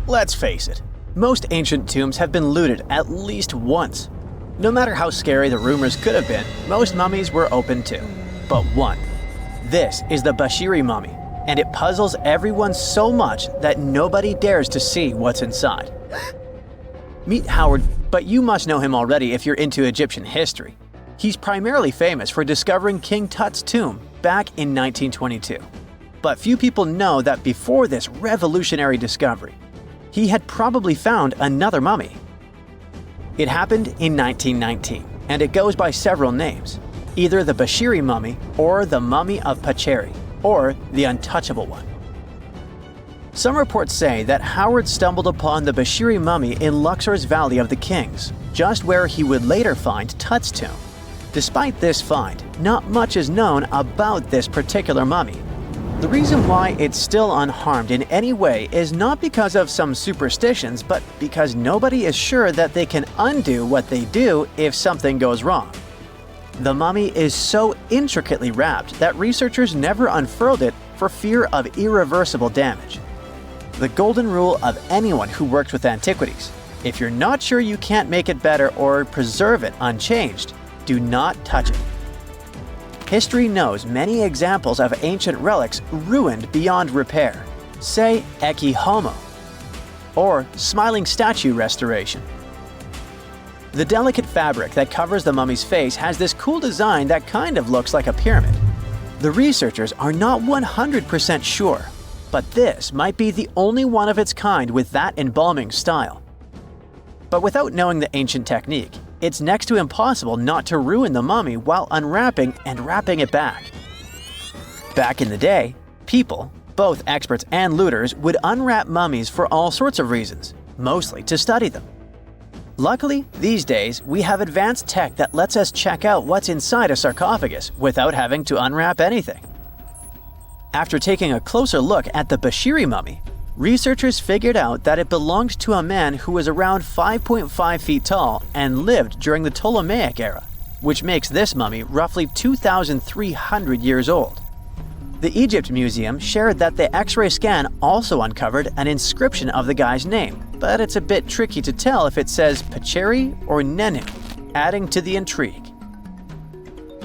Let's face it, most ancient tombs have been looted at least once. No matter how scary the rumors could have been, most mummies were open too. But one. This is the Bashiri mummy, and it puzzles everyone so much that nobody dares to see what's inside. Meet Howard, but you must know him already if you're into Egyptian history. He's primarily famous for discovering King Tut's tomb back in 1922. But few people know that before this revolutionary discovery, he had probably found another mummy. It happened in 1919, and it goes by several names, either the Bashiri mummy or the mummy of Pacheri, or the untouchable one. Some reports say that Howard stumbled upon the Bashiri mummy in Luxor's Valley of the Kings, just where he would later find Tut's tomb. Despite this find, not much is known about this particular mummy. The reason why it's still unharmed in any way is not because of some superstitions, but because nobody is sure that they can undo what they do if something goes wrong. The mummy is so intricately wrapped that researchers never unfurled it for fear of irreversible damage. The golden rule of anyone who works with antiquities: if you're not sure you can't make it better or preserve it unchanged, do not touch it. History knows many examples of ancient relics ruined beyond repair, say Ecce Homo, or smiling statue restoration. The delicate fabric that covers the mummy's face has this cool design that kind of looks like a pyramid. The researchers are not 100% sure, but this might be the only one of its kind with that embalming style. But without knowing the ancient technique, it's next to impossible not to ruin the mummy while unwrapping and wrapping it back. Back in the day, people, both experts and looters, would unwrap mummies for all sorts of reasons, mostly to study them. Luckily, these days, we have advanced tech that lets us check out what's inside a sarcophagus without having to unwrap anything. After taking a closer look at the Bashiri mummy, researchers figured out that it belonged to a man who was around 5.5 feet tall and lived during the Ptolemaic era, which makes this mummy roughly 2,300 years old. The Egypt Museum shared that the X-ray scan also uncovered an inscription of the guy's name, but it's a bit tricky to tell if it says Pacheri or Nenu, adding to the intrigue.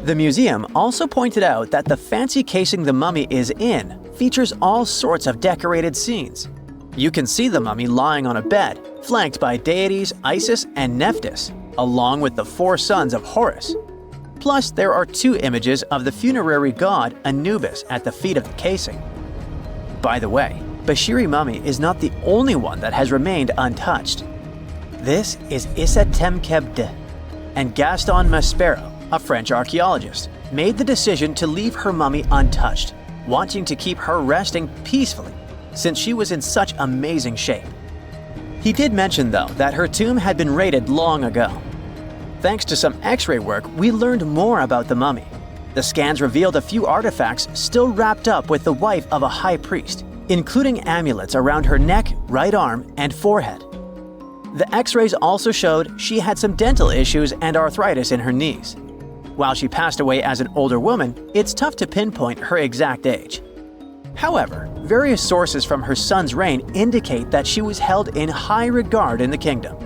The museum also pointed out that the fancy casing the mummy is in features all sorts of decorated scenes. You can see the mummy lying on a bed, flanked by deities Isis and Nephthys, along with the 4 sons of Horus. Plus, there are 2 images of the funerary god Anubis at the feet of the casing. By the way, Bashiri mummy is not the only one that has remained untouched. This is Issa Temkebde, and Gaston Maspero, a French archaeologist, made the decision to leave her mummy untouched, wanting to keep her resting peacefully since she was in such amazing shape. He did mention, though, that her tomb had been raided long ago. Thanks to some X-ray work, we learned more about the mummy. The scans revealed a few artifacts still wrapped up with the wife of a high priest, including amulets around her neck, right arm, and forehead. The X-rays also showed she had some dental issues and arthritis in her knees. While she passed away as an older woman, it's tough to pinpoint her exact age. However, various sources from her son's reign indicate that she was held in high regard in the kingdom.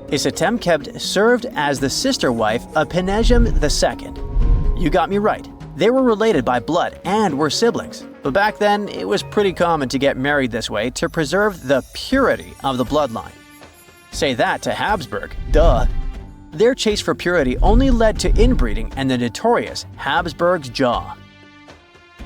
Isitemkebd served as the sister wife of Penejam II. You got me right, they were related by blood and were siblings, but back then it was pretty common to get married this way to preserve the purity of the bloodline. Say that to Habsburg, duh. Their chase for purity only led to inbreeding and the notorious Habsburg's jaw.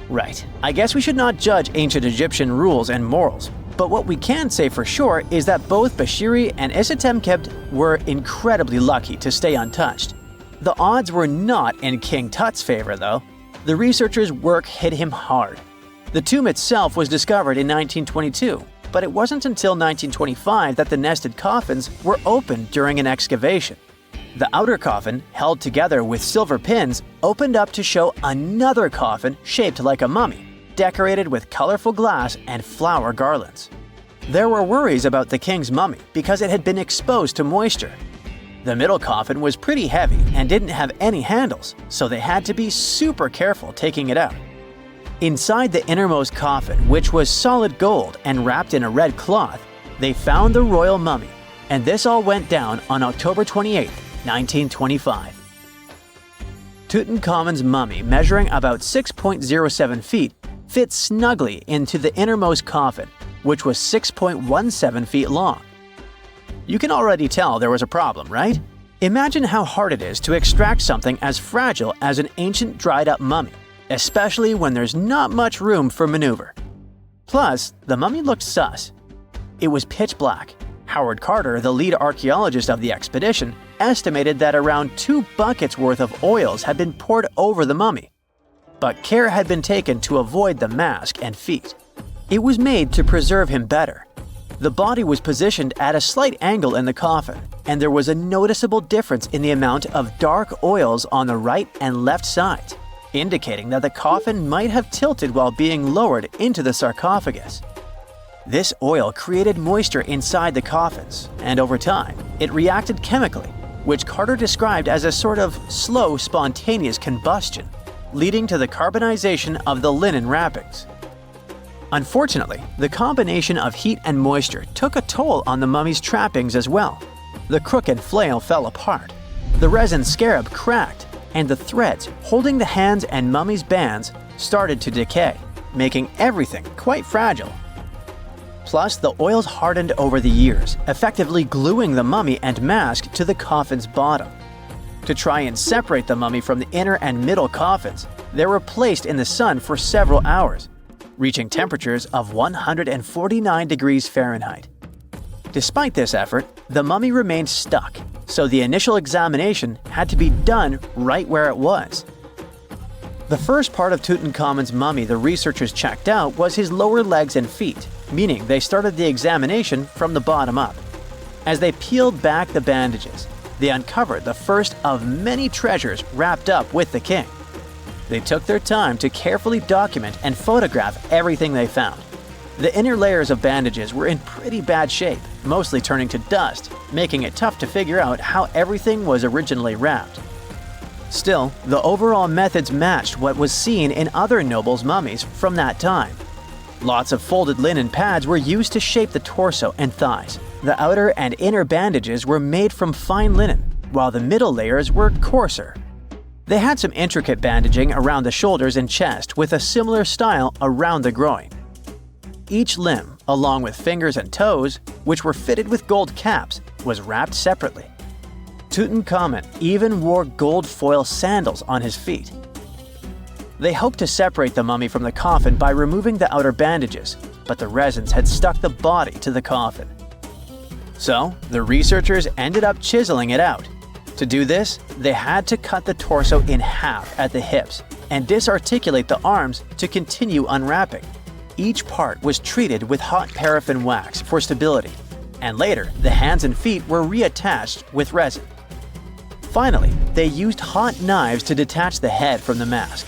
Right, I guess we should not judge ancient Egyptian rules and morals, but what we can say for sure is that both Bashiri and Isitemkebd were incredibly lucky to stay untouched. The odds were not in King Tut's favor, though. The researchers' work hit him hard. The tomb itself was discovered in 1922, but it wasn't until 1925 that the nested coffins were opened during an excavation. The outer coffin, held together with silver pins, opened up to show another coffin shaped like a mummy, decorated with colorful glass and flower garlands. There were worries about the king's mummy because it had been exposed to moisture. The middle coffin was pretty heavy and didn't have any handles, so they had to be super careful taking it out. Inside the innermost coffin, which was solid gold and wrapped in a red cloth, they found the royal mummy, and this all went down on October 28, 1925. Tutankhamun's mummy, measuring about 6.07 feet, fit snugly into the innermost coffin, which was 6.17 feet long. You can already tell there was a problem, right? Imagine how hard it is to extract something as fragile as an ancient dried-up mummy, especially when there's not much room for maneuver. Plus, the mummy looked sus. It was pitch black. Howard Carter, the lead archaeologist of the expedition, estimated that around 2 buckets worth of oils had been poured over the mummy. But care had been taken to avoid the mask and feet. It was made to preserve him better. The body was positioned at a slight angle in the coffin, and there was a noticeable difference in the amount of dark oils on the right and left sides, indicating that the coffin might have tilted while being lowered into the sarcophagus. This oil created moisture inside the coffins, and over time, it reacted chemically, which Carter described as a sort of slow, spontaneous combustion, leading to the carbonization of the linen wrappings. Unfortunately, the combination of heat and moisture took a toll on the mummy's trappings as well. The crook and flail fell apart, the resin scarab cracked, and the threads holding the hands and mummy's bands started to decay, making everything quite fragile. Plus, the oils hardened over the years, effectively gluing the mummy and mask to the coffin's bottom. To try and separate the mummy from the inner and middle coffins, they were placed in the sun for several hours, reaching temperatures of 149 degrees Fahrenheit. Despite this effort, the mummy remained stuck, so the initial examination had to be done right where it was. The first part of Tutankhamun's mummy the researchers checked out was his lower legs and feet, meaning they started the examination from the bottom up. As they peeled back the bandages, they uncovered the first of many treasures wrapped up with the king. They took their time to carefully document and photograph everything they found. The inner layers of bandages were in pretty bad shape, mostly turning to dust, making it tough to figure out how everything was originally wrapped. Still, the overall methods matched what was seen in other nobles' mummies from that time. Lots of folded linen pads were used to shape the torso and thighs. The outer and inner bandages were made from fine linen, while the middle layers were coarser. They had some intricate bandaging around the shoulders and chest with a similar style around the groin. Each limb, along with fingers and toes, which were fitted with gold caps, was wrapped separately. Tutankhamun even wore gold foil sandals on his feet. They hoped to separate the mummy from the coffin by removing the outer bandages, but the resins had stuck the body to the coffin. So, the researchers ended up chiseling it out. To do this, they had to cut the torso in half at the hips and disarticulate the arms to continue unwrapping. Each part was treated with hot paraffin wax for stability, and later the hands and feet were reattached with resin. Finally, they used hot knives to detach the head from the mask.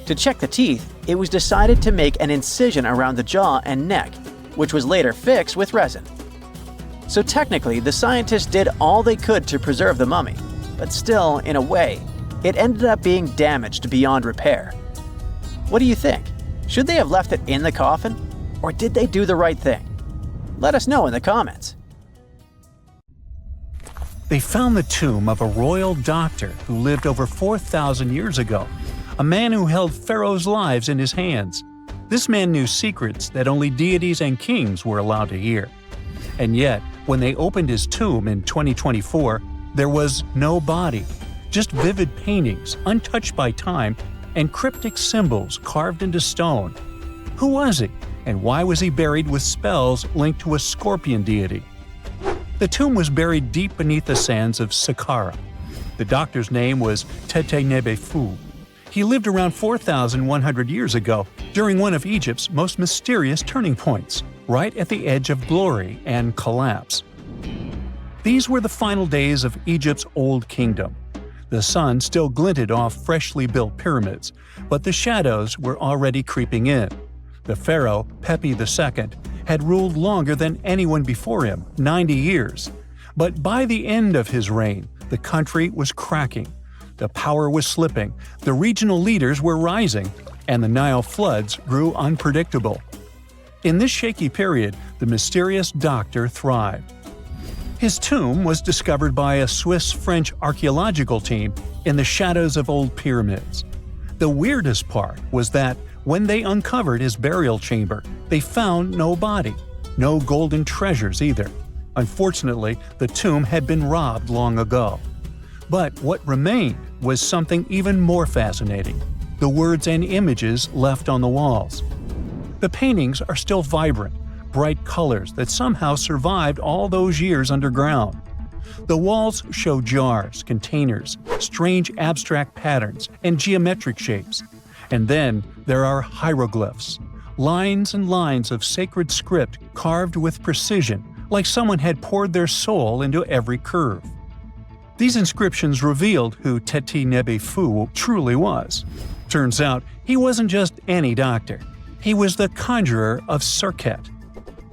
To check the teeth, it was decided to make an incision around the jaw and neck, which was later fixed with resin. So technically, the scientists did all they could to preserve the mummy, but still, in a way, it ended up being damaged beyond repair. What do you think? Should they have left it in the coffin? Or did they do the right thing? Let us know in the comments. They found the tomb of a royal doctor who lived over 4,000 years ago, a man who held pharaohs' lives in his hands. This man knew secrets that only deities and kings were allowed to hear. And yet, when they opened his tomb in 2024, there was no body, just vivid paintings, untouched by time, and cryptic symbols carved into stone. Who was he, and why was he buried with spells linked to a scorpion deity? The tomb was buried deep beneath the sands of Sahara. The doctor's name was Teti Nebu. He lived around 4,100 years ago, during one of Egypt's most mysterious turning points, right at the edge of glory and collapse. These were the final days of Egypt's Old Kingdom. The sun still glinted off freshly built pyramids, but the shadows were already creeping in. The pharaoh, Pepi II, had ruled longer than anyone before him, 90 years. But by the end of his reign, the country was cracking. The power was slipping, the regional leaders were rising, and the Nile floods grew unpredictable. In this shaky period, the mysterious doctor thrived. His tomb was discovered by a Swiss-French archaeological team in the shadows of old pyramids. The weirdest part was that when they uncovered his burial chamber, they found no body, no golden treasures either. Unfortunately, the tomb had been robbed long ago. But what remained was something even more fascinating: the words and images left on the walls. The paintings are still vibrant, bright colors that somehow survived all those years underground. The walls show jars, containers, strange abstract patterns, and geometric shapes. And then there are hieroglyphs, lines and lines of sacred script carved with precision, like someone had poured their soul into every curve. These inscriptions revealed who Teti Nebu truly was. Turns out, he wasn't just any doctor. He was the conjurer of Serket.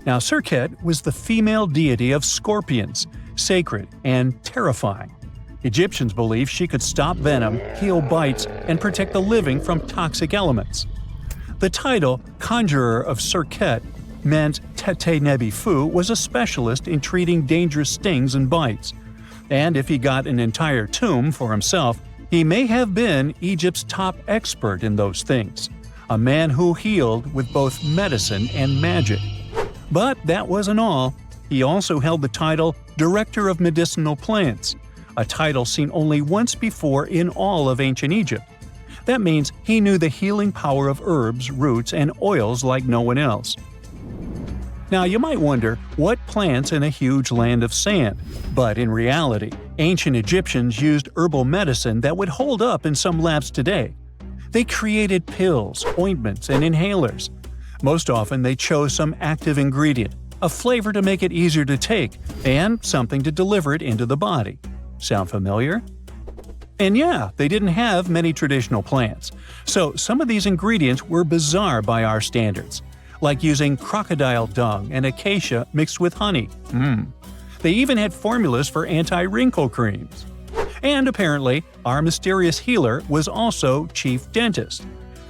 Now, Serket was the female deity of scorpions, sacred and terrifying. Egyptians believed she could stop venom, heal bites, and protect the living from toxic elements. The title, Conjurer of Serket, meant Teti Nebu was a specialist in treating dangerous stings and bites. And if he got an entire tomb for himself, he may have been Egypt's top expert in those things, a man who healed with both medicine and magic. But that wasn't all. He also held the title Director of Medicinal Plants, a title seen only once before in all of ancient Egypt. That means he knew the healing power of herbs, roots, and oils like no one else. Now, you might wonder, what plants in a huge land of sand? But in reality, ancient Egyptians used herbal medicine that would hold up in some labs today. They created pills, ointments, and inhalers. Most often, they chose some active ingredient, a flavor to make it easier to take, and something to deliver it into the body. Sound familiar? And yeah, they didn't have many traditional plants, so some of these ingredients were bizarre by our standards, like using crocodile dung and acacia mixed with honey. They even had formulas for anti-wrinkle creams. And apparently, our mysterious healer was also chief dentist.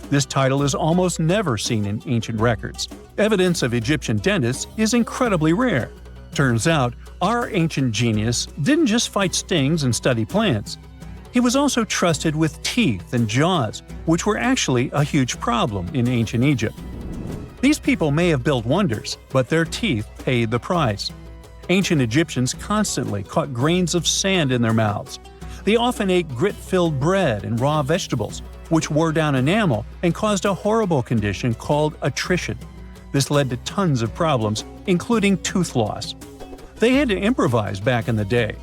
This title is almost never seen in ancient records. Evidence of Egyptian dentists is incredibly rare. Turns out, our ancient genius didn't just fight stings and study plants. He was also trusted with teeth and jaws, which were actually a huge problem in ancient Egypt. These people may have built wonders, but their teeth paid the price. Ancient Egyptians constantly caught grains of sand in their mouths. They often ate grit-filled bread and raw vegetables, which wore down enamel and caused a horrible condition called attrition. This led to tons of problems, including tooth loss. They had to improvise back in the day.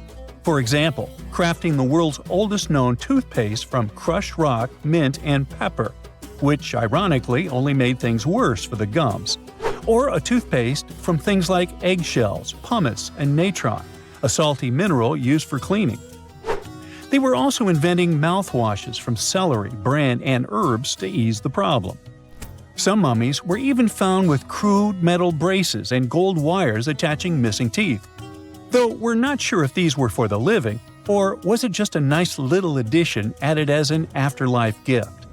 For example, crafting the world's oldest known toothpaste from crushed rock, mint, and pepper, which ironically only made things worse for the gums. Or a toothpaste from things like eggshells, pumice, and natron, a salty mineral used for cleaning. They were also inventing mouthwashes from celery, bran, and herbs to ease the problem. Some mummies were even found with crude metal braces and gold wires attaching missing teeth. Though we're not sure if these were for the living, or was it just a nice little addition added as an afterlife gift.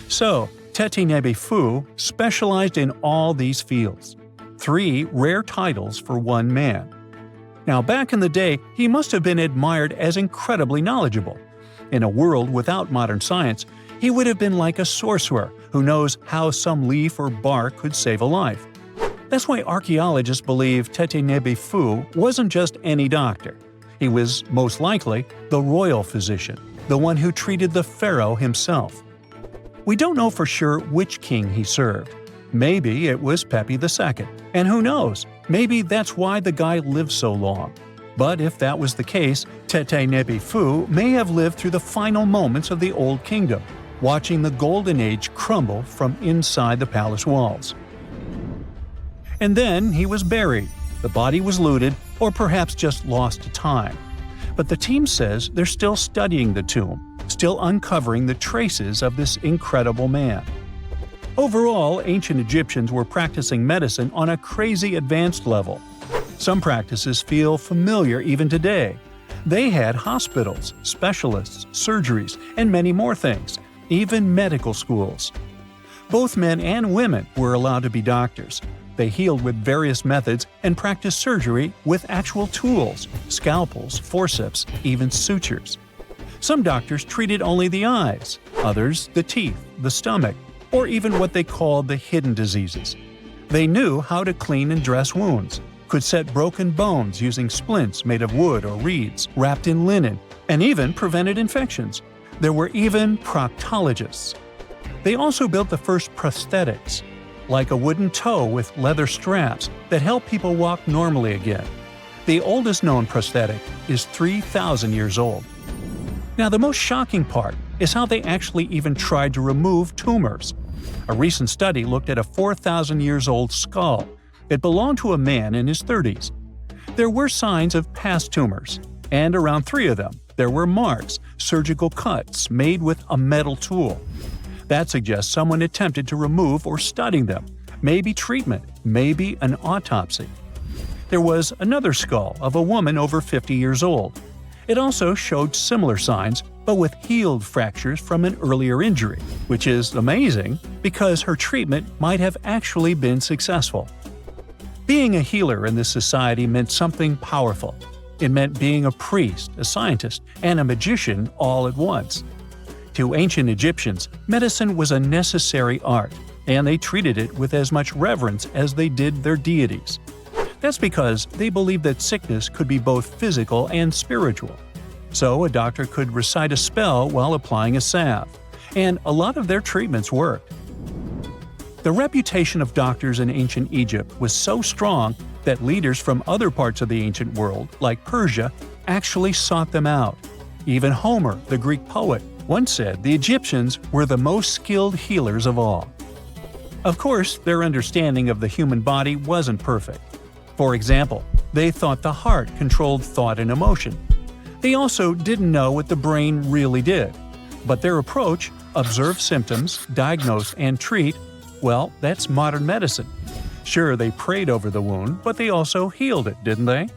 So, Teti Nebu specialized in all these fields. 3 rare titles for one man. Now, back in the day, he must have been admired as incredibly knowledgeable. In a world without modern science, he would have been like a sorcerer who knows how some leaf or bark could save a life. That's why archaeologists believe Teti Nebu wasn't just any doctor. He was, most likely, the royal physician, the one who treated the pharaoh himself. We don't know for sure which king he served. Maybe it was Pepi II, and who knows, maybe that's why the guy lived so long. But if that was the case, Teti Nebu may have lived through the final moments of the Old Kingdom, watching the Golden Age crumble from inside the palace walls. And then he was buried. The body was looted, or perhaps just lost to time. But the team says they're still studying the tomb, still uncovering the traces of this incredible man. Overall, ancient Egyptians were practicing medicine on a crazy advanced level. Some practices feel familiar even today. They had hospitals, specialists, surgeries, and many more things, even medical schools. Both men and women were allowed to be doctors. They healed with various methods and practiced surgery with actual tools – scalpels, forceps, even sutures. Some doctors treated only the eyes, others the teeth, the stomach, or even what they called the hidden diseases. They knew how to clean and dress wounds, could set broken bones using splints made of wood or reeds wrapped in linen, and even prevented infections. There were even proctologists. They also built the first prosthetics, like a wooden toe with leather straps that help people walk normally again. The oldest known prosthetic is 3,000 years old. Now, the most shocking part is how they actually even tried to remove tumors. A recent study looked at a 4,000 years old skull. It belonged to a man in his 30s. There were signs of past tumors, and around 3 of them, there were marks, surgical cuts made with a metal tool. That suggests someone attempted to remove or study them, maybe treatment, maybe an autopsy. There was another skull of a woman over 50 years old. It also showed similar signs, but with healed fractures from an earlier injury, which is amazing because her treatment might have actually been successful. Being a healer in this society meant something powerful. It meant being a priest, a scientist, and a magician all at once. To ancient Egyptians, medicine was a necessary art, and they treated it with as much reverence as they did their deities. That's because they believed that sickness could be both physical and spiritual. So a doctor could recite a spell while applying a salve, and a lot of their treatments worked. The reputation of doctors in ancient Egypt was so strong that leaders from other parts of the ancient world, like Persia, actually sought them out. Even Homer, the Greek poet, once said the Egyptians were the most skilled healers of all. Of course, their understanding of the human body wasn't perfect. For example, they thought the heart controlled thought and emotion. They also didn't know what the brain really did. But their approach, observe symptoms, diagnose, and treat, well, that's modern medicine. Sure, they prayed over the wound, but they also healed it, didn't they?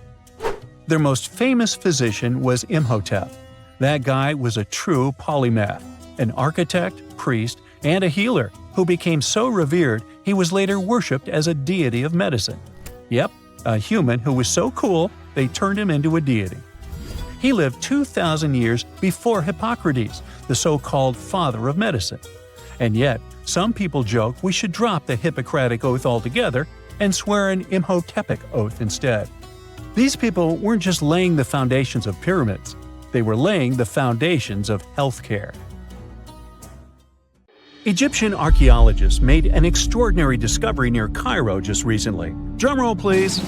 Their most famous physician was Imhotep. That guy was a true polymath, an architect, priest, and a healer who became so revered he was later worshipped as a deity of medicine. Yep, a human who was so cool they turned him into a deity. He lived 2,000 years before Hippocrates, the so-called father of medicine. And yet, some people joke we should drop the Hippocratic Oath altogether and swear an Imhotepic oath instead. These people weren't just laying the foundations of pyramids, they were laying the foundations of healthcare. Egyptian archaeologists made an extraordinary discovery near Cairo just recently. Drumroll, please.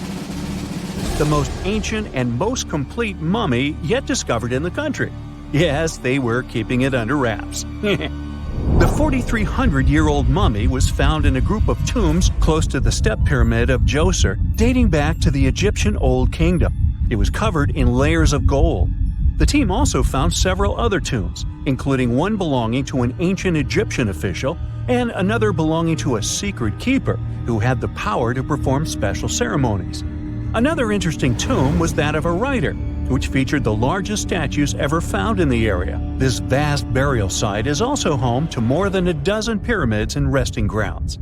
The most ancient and most complete mummy yet discovered in the country. Yes, they were keeping it under wraps. The 4,300-year-old mummy was found in a group of tombs close to the Step Pyramid of Djoser, dating back to the Egyptian Old Kingdom. It was covered in layers of gold. The team also found several other tombs, including one belonging to an ancient Egyptian official and another belonging to a secret keeper who had the power to perform special ceremonies. Another interesting tomb was that of a writer, which featured the largest statues ever found in the area. This vast burial site is also home to more than a dozen pyramids and resting grounds.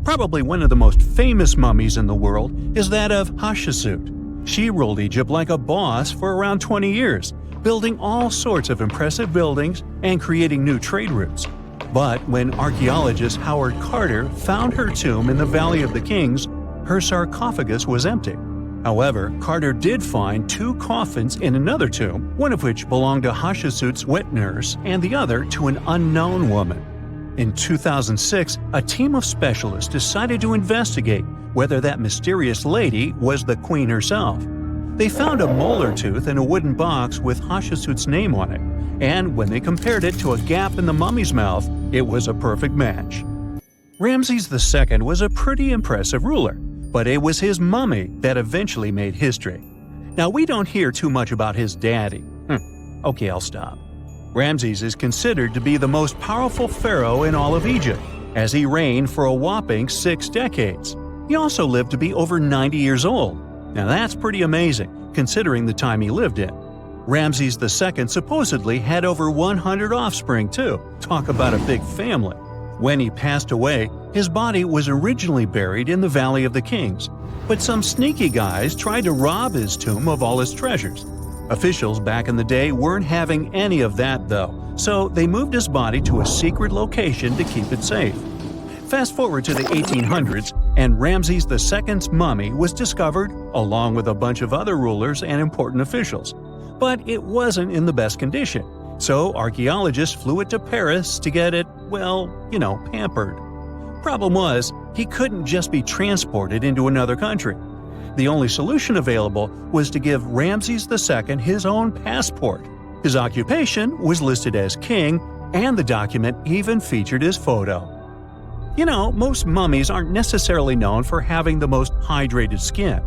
Probably one of the most famous mummies in the world is that of Hatshepsut. She ruled Egypt like a boss for around 20 years, building all sorts of impressive buildings and creating new trade routes. But when archaeologist Howard Carter found her tomb in the Valley of the Kings, her sarcophagus was empty. However, Carter did find 2 coffins in another tomb, one of which belonged to Hatshepsut's wet nurse and the other to an unknown woman. In 2006, a team of specialists decided to investigate whether that mysterious lady was the queen herself. They found a molar tooth in a wooden box with Hatshepsut's name on it, and when they compared it to a gap in the mummy's mouth, it was a perfect match. Ramses II was a pretty impressive ruler, but it was his mummy that eventually made history. Now, we don't hear too much about his daddy. Okay, I'll stop. Ramses is considered to be the most powerful pharaoh in all of Egypt, as he reigned for a whopping 6 decades. He also lived to be over 90 years old. Now that's pretty amazing, considering the time he lived in. Ramses II supposedly had over 100 offspring too. Talk about a big family. When he passed away, his body was originally buried in the Valley of the Kings, but some sneaky guys tried to rob his tomb of all his treasures. Officials back in the day weren't having any of that though, so they moved his body to a secret location to keep it safe. Fast forward to the 1800s, and Ramses II's mummy was discovered along with a bunch of other rulers and important officials. But it wasn't in the best condition, so archaeologists flew it to Paris to get it, pampered. Problem was, he couldn't just be transported into another country. The only solution available was to give Ramses II his own passport. His occupation was listed as king, and the document even featured his photo. Most mummies aren't necessarily known for having the most hydrated skin.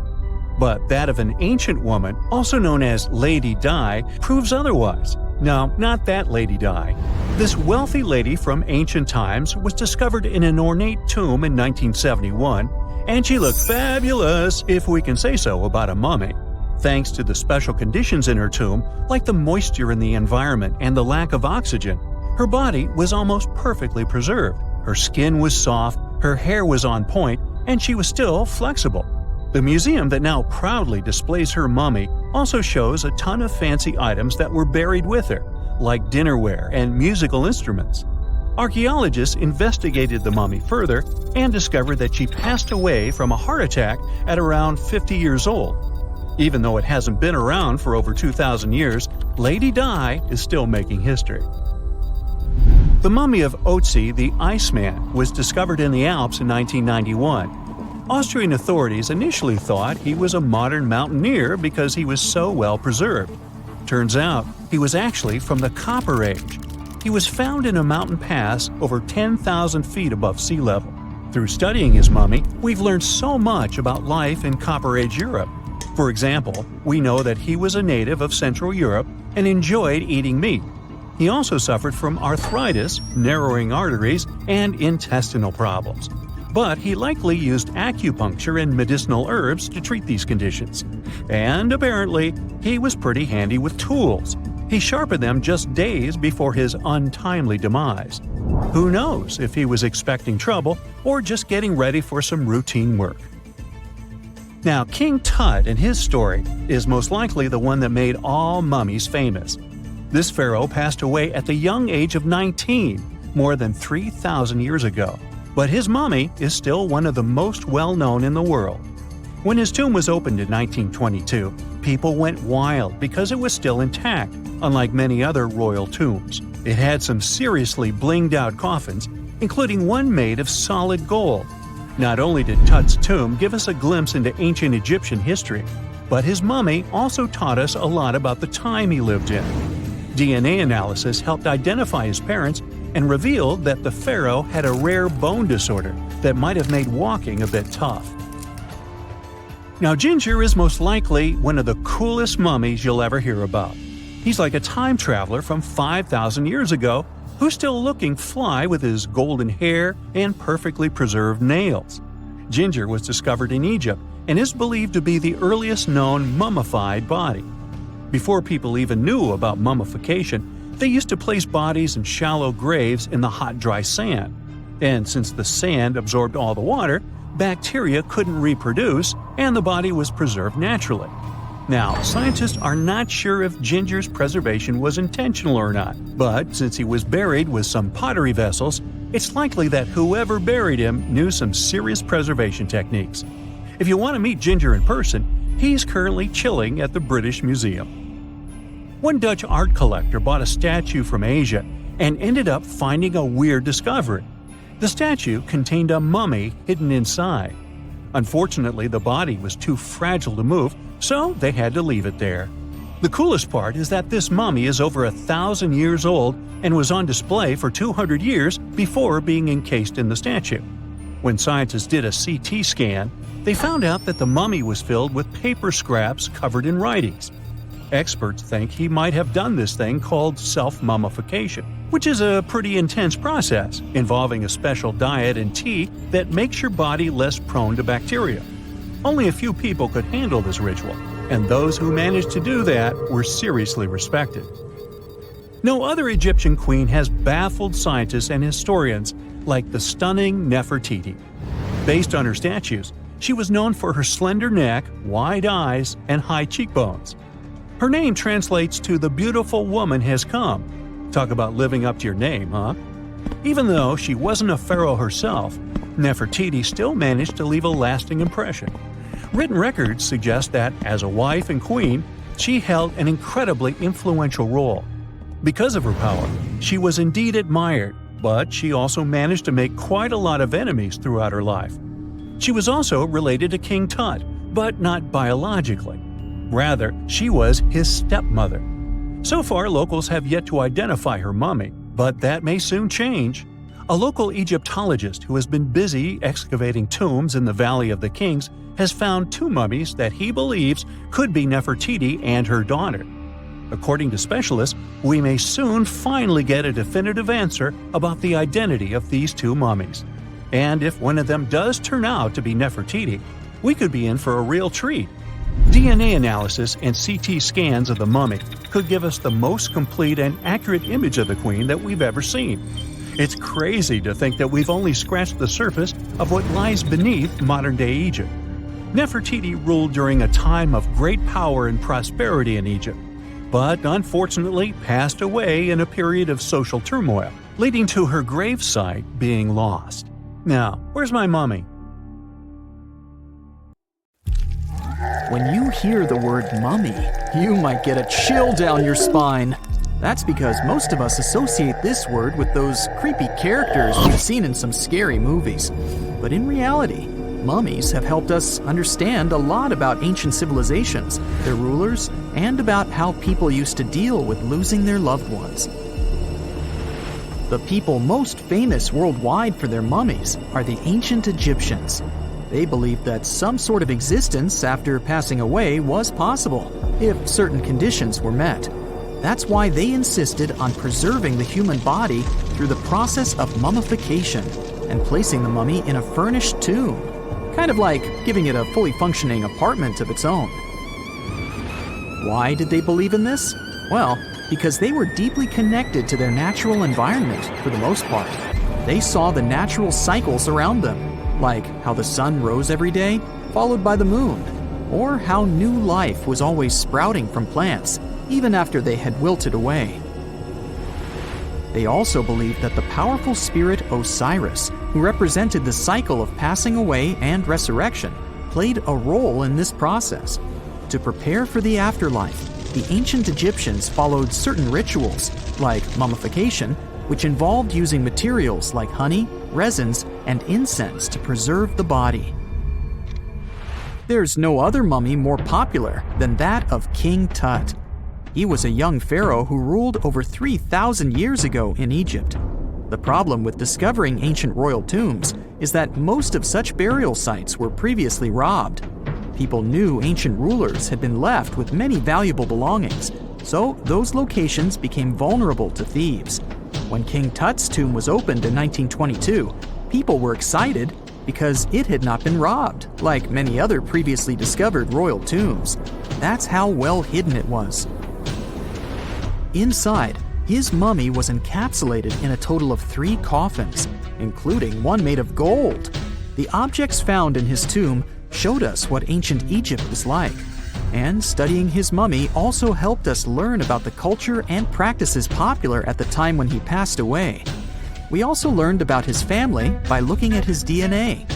But that of an ancient woman, also known as Lady Di, proves otherwise. No, not that Lady Di. This wealthy lady from ancient times was discovered in an ornate tomb in 1971, and she looked fabulous, if we can say so about a mummy. Thanks to the special conditions in her tomb, like the moisture in the environment and the lack of oxygen, her body was almost perfectly preserved. Her skin was soft, her hair was on point, and she was still flexible. The museum that now proudly displays her mummy also shows a ton of fancy items that were buried with her, like dinnerware and musical instruments. Archaeologists investigated the mummy further and discovered that she passed away from a heart attack at around 50 years old. Even though it hasn't been around for over 2,000 years, Lady Di is still making history. The mummy of Otzi the Iceman was discovered in the Alps in 1991. Austrian authorities initially thought he was a modern mountaineer because he was so well preserved. Turns out, he was actually from the Copper Age. He was found in a mountain pass over 10,000 feet above sea level. Through studying his mummy, we've learned so much about life in Copper Age Europe. For example, we know that he was a native of Central Europe and enjoyed eating meat. He also suffered from arthritis, narrowing arteries, and intestinal problems. But he likely used acupuncture and medicinal herbs to treat these conditions. And apparently, he was pretty handy with tools. He sharpened them just days before his untimely demise. Who knows if he was expecting trouble or just getting ready for some routine work. Now, King Tut and his story is most likely the one that made all mummies famous. This pharaoh passed away at the young age of 19, more than 3,000 years ago. But his mummy is still one of the most well-known in the world. When his tomb was opened in 1922, people went wild because it was still intact, unlike many other royal tombs. It had some seriously blinged-out coffins, including one made of solid gold. Not only did Tut's tomb give us a glimpse into ancient Egyptian history, but his mummy also taught us a lot about the time he lived in. DNA analysis helped identify his parents and revealed that the pharaoh had a rare bone disorder that might have made walking a bit tough. Now, Ginger is most likely one of the coolest mummies you'll ever hear about. He's like a time traveler from 5,000 years ago who's still looking fly with his golden hair and perfectly preserved nails. Ginger was discovered in Egypt and is believed to be the earliest known mummified body. Before people even knew about mummification, they used to place bodies in shallow graves in the hot, dry sand. And since the sand absorbed all the water, bacteria couldn't reproduce and the body was preserved naturally. Now, scientists are not sure if Ginger's preservation was intentional or not, but since he was buried with some pottery vessels, it's likely that whoever buried him knew some serious preservation techniques. If you want to meet Ginger in person, he's currently chilling at the British Museum. One Dutch art collector bought a statue from Asia and ended up finding a weird discovery. The statue contained a mummy hidden inside. Unfortunately, the body was too fragile to move, so they had to leave it there. The coolest part is that this mummy is over 1,000 years old and was on display for 200 years before being encased in the statue. When scientists did a CT scan, they found out that the mummy was filled with paper scraps covered in writings. Experts think he might have done this thing called self-mummification, which is a pretty intense process involving a special diet and tea that makes your body less prone to bacteria. Only a few people could handle this ritual, and those who managed to do that were seriously respected. No other Egyptian queen has baffled scientists and historians like the stunning Nefertiti. Based on her statues, she was known for her slender neck, wide eyes, and high cheekbones. Her name translates to "the beautiful woman has come." Talk about living up to your name, huh? Even though she wasn't a pharaoh herself, Nefertiti still managed to leave a lasting impression. Written records suggest that, as a wife and queen, she held an incredibly influential role. Because of her power, she was indeed admired, but she also managed to make quite a lot of enemies throughout her life. She was also related to King Tut, but not biologically. Rather, she was his stepmother. So far, locals have yet to identify her mummy, but that may soon change. A local Egyptologist who has been busy excavating tombs in the Valley of the Kings has found 2 mummies that he believes could be Nefertiti and her daughter. According to specialists, we may soon finally get a definitive answer about the identity of these 2 mummies. And if one of them does turn out to be Nefertiti, we could be in for a real treat. DNA analysis and CT scans of the mummy could give us the most complete and accurate image of the queen that we've ever seen. It's crazy to think that we've only scratched the surface of what lies beneath modern-day Egypt. Nefertiti ruled during a time of great power and prosperity in Egypt, but unfortunately passed away in a period of social turmoil, leading to her gravesite being lost. Now, where's my mummy? When you hear the word mummy, you might get a chill down your spine. That's because most of us associate this word with those creepy characters we've seen in some scary movies. But in reality, mummies have helped us understand a lot about ancient civilizations, their rulers, and about how people used to deal with losing their loved ones. The people most famous worldwide for their mummies are the ancient Egyptians. They believed that some sort of existence after passing away was possible, if certain conditions were met. That's why they insisted on preserving the human body through the process of mummification and placing the mummy in a furnished tomb, kind of like giving it a fully functioning apartment of its own. Why did they believe in this? Well, because they were deeply connected to their natural environment for the most part. They saw the natural cycles around them, like how the sun rose every day, followed by the moon, or how new life was always sprouting from plants, even after they had wilted away. They also believed that the powerful spirit Osiris, who represented the cycle of passing away and resurrection, played a role in this process. To prepare for the afterlife, the ancient Egyptians followed certain rituals, like mummification, which involved using materials like honey, resins, and incense to preserve the body. There's no other mummy more popular than that of King Tut. He was a young pharaoh who ruled over 3,000 years ago in Egypt. The problem with discovering ancient royal tombs is that most of such burial sites were previously robbed. People knew ancient rulers had been left with many valuable belongings, so those locations became vulnerable to thieves. When King Tut's tomb was opened in 1922, people were excited because it had not been robbed, like many other previously discovered royal tombs. That's how well hidden it was. Inside, his mummy was encapsulated in a total of 3 coffins, including one made of gold. The objects found in his tomb showed us what ancient Egypt was like, and studying his mummy also helped us learn about the culture and practices popular at the time when he passed away. We also learned about his family by looking at his DNA.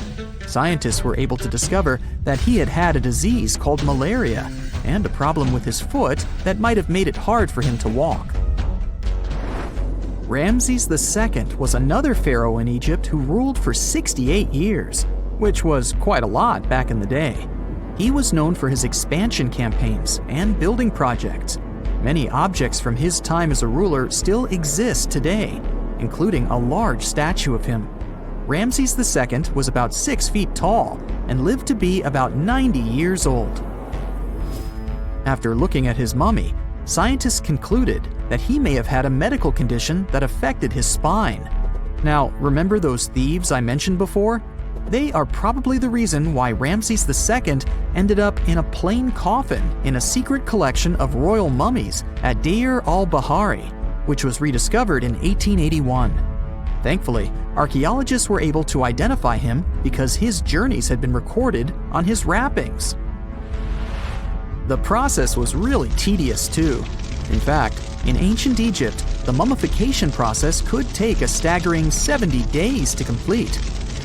Scientists were able to discover that he had had a disease called malaria and a problem with his foot that might have made it hard for him to walk. Ramses II was another pharaoh in Egypt who ruled for 68 years, which was quite a lot back in the day. He was known for his expansion campaigns and building projects. Many objects from his time as a ruler still exist today, including a large statue of him. Ramses II was about 6 feet tall and lived to be about 90 years old. After looking at his mummy, scientists concluded that he may have had a medical condition that affected his spine. Now, remember those thieves I mentioned before? They are probably the reason why Ramses II ended up in a plain coffin in a secret collection of royal mummies at Deir al-Bahari, which was rediscovered in 1881. Thankfully, archaeologists were able to identify him because his journeys had been recorded on his wrappings. The process was really tedious too. In fact, in ancient Egypt, the mummification process could take a staggering 70 days to complete.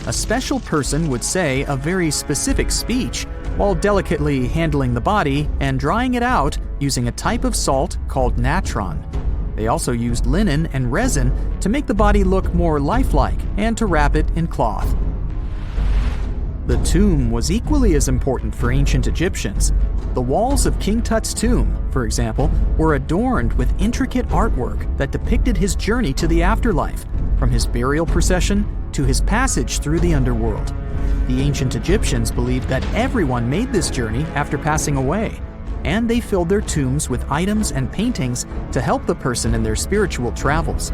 A special person would say a very specific speech while delicately handling the body and drying it out using a type of salt called natron. They also used linen and resin to make the body look more lifelike and to wrap it in cloth. The tomb was equally as important for ancient Egyptians. The walls of King Tut's tomb, for example, were adorned with intricate artwork that depicted his journey to the afterlife, from his burial procession to his passage through the underworld. The ancient Egyptians believed that everyone made this journey after passing away, and they filled their tombs with items and paintings to help the person in their spiritual travels.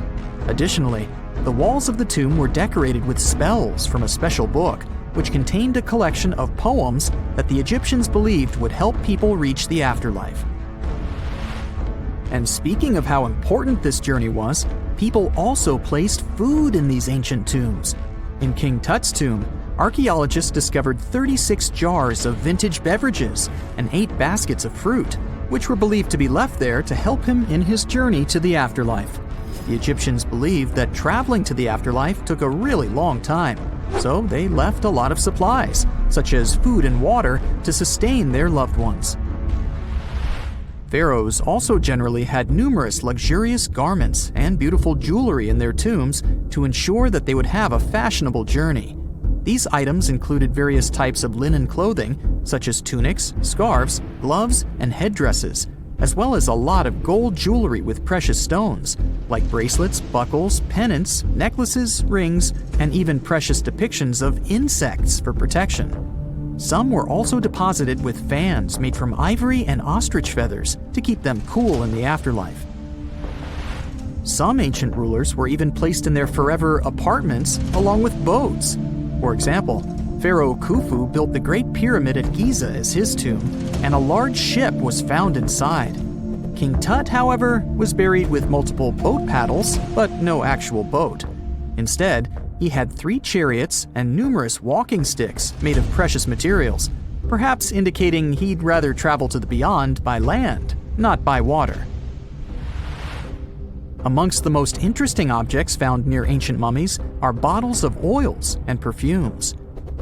Additionally, the walls of the tomb were decorated with spells from a special book, which contained a collection of poems that the Egyptians believed would help people reach the afterlife. And speaking of how important this journey was, people also placed food in these ancient tombs. In King Tut's tomb, archaeologists discovered 36 jars of vintage beverages and 8 baskets of fruit, which were believed to be left there to help him in his journey to the afterlife. The Egyptians believed that traveling to the afterlife took a really long time, so they left a lot of supplies, such as food and water, to sustain their loved ones. Pharaohs also generally had numerous luxurious garments and beautiful jewelry in their tombs to ensure that they would have a fashionable journey. These items included various types of linen clothing, such as tunics, scarves, gloves, and headdresses, as well as a lot of gold jewelry with precious stones, like bracelets, buckles, pendants, necklaces, rings, and even precious depictions of insects for protection. Some were also deposited with fans made from ivory and ostrich feathers to keep them cool in the afterlife. Some ancient rulers were even placed in their forever apartments along with boats. For example, Pharaoh Khufu built the Great Pyramid at Giza as his tomb, and a large ship was found inside. King Tut, however, was buried with multiple boat paddles, but no actual boat. Instead, he had 3 chariots and numerous walking sticks made of precious materials, perhaps indicating he'd rather travel to the beyond by land, not by water. Amongst the most interesting objects found near ancient mummies are bottles of oils and perfumes.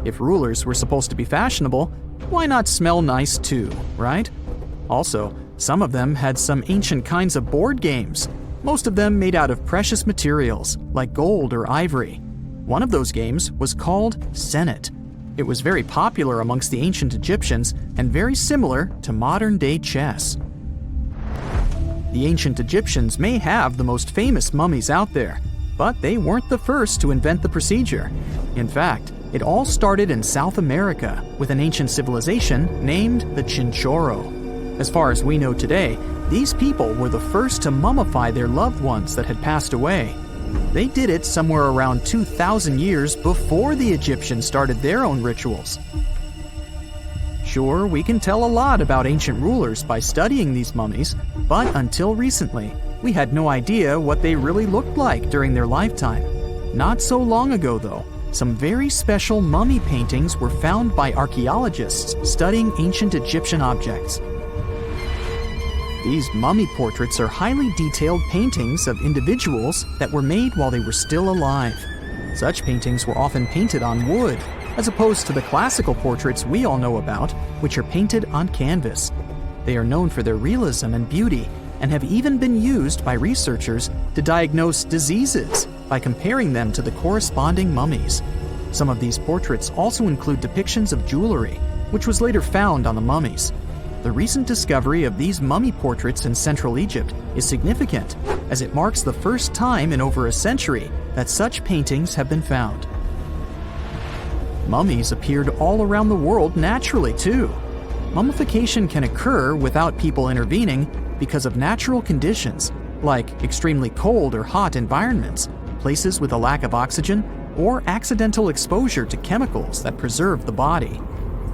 If rulers were supposed to be fashionable, why not smell nice too, right? Also, some of them had some ancient kinds of board games, most of them made out of precious materials like gold or ivory. One of those games was called Senet. It was very popular amongst the ancient Egyptians and very similar to modern-day chess. The ancient Egyptians may have the most famous mummies out there, but they weren't the first to invent the procedure. In fact, it all started in South America with an ancient civilization named the Chinchorro. As far as we know today, these people were the first to mummify their loved ones that had passed away. They did it somewhere around 2,000 years before the Egyptians started their own rituals. Sure, we can tell a lot about ancient rulers by studying these mummies, but until recently, we had no idea what they really looked like during their lifetime. Not so long ago, though, some very special mummy paintings were found by archaeologists studying ancient Egyptian objects. These mummy portraits are highly detailed paintings of individuals that were made while they were still alive. Such paintings were often painted on wood, as opposed to the classical portraits we all know about, which are painted on canvas. They are known for their realism and beauty, and have even been used by researchers to diagnose diseases by comparing them to the corresponding mummies. Some of these portraits also include depictions of jewelry, which was later found on the mummies. The recent discovery of these mummy portraits in Central Egypt is significant, as it marks the first time in over a century that such paintings have been found. Mummies appeared all around the world naturally, too. Mummification can occur without people intervening because of natural conditions, like extremely cold or hot environments, places with a lack of oxygen, or accidental exposure to chemicals that preserve the body.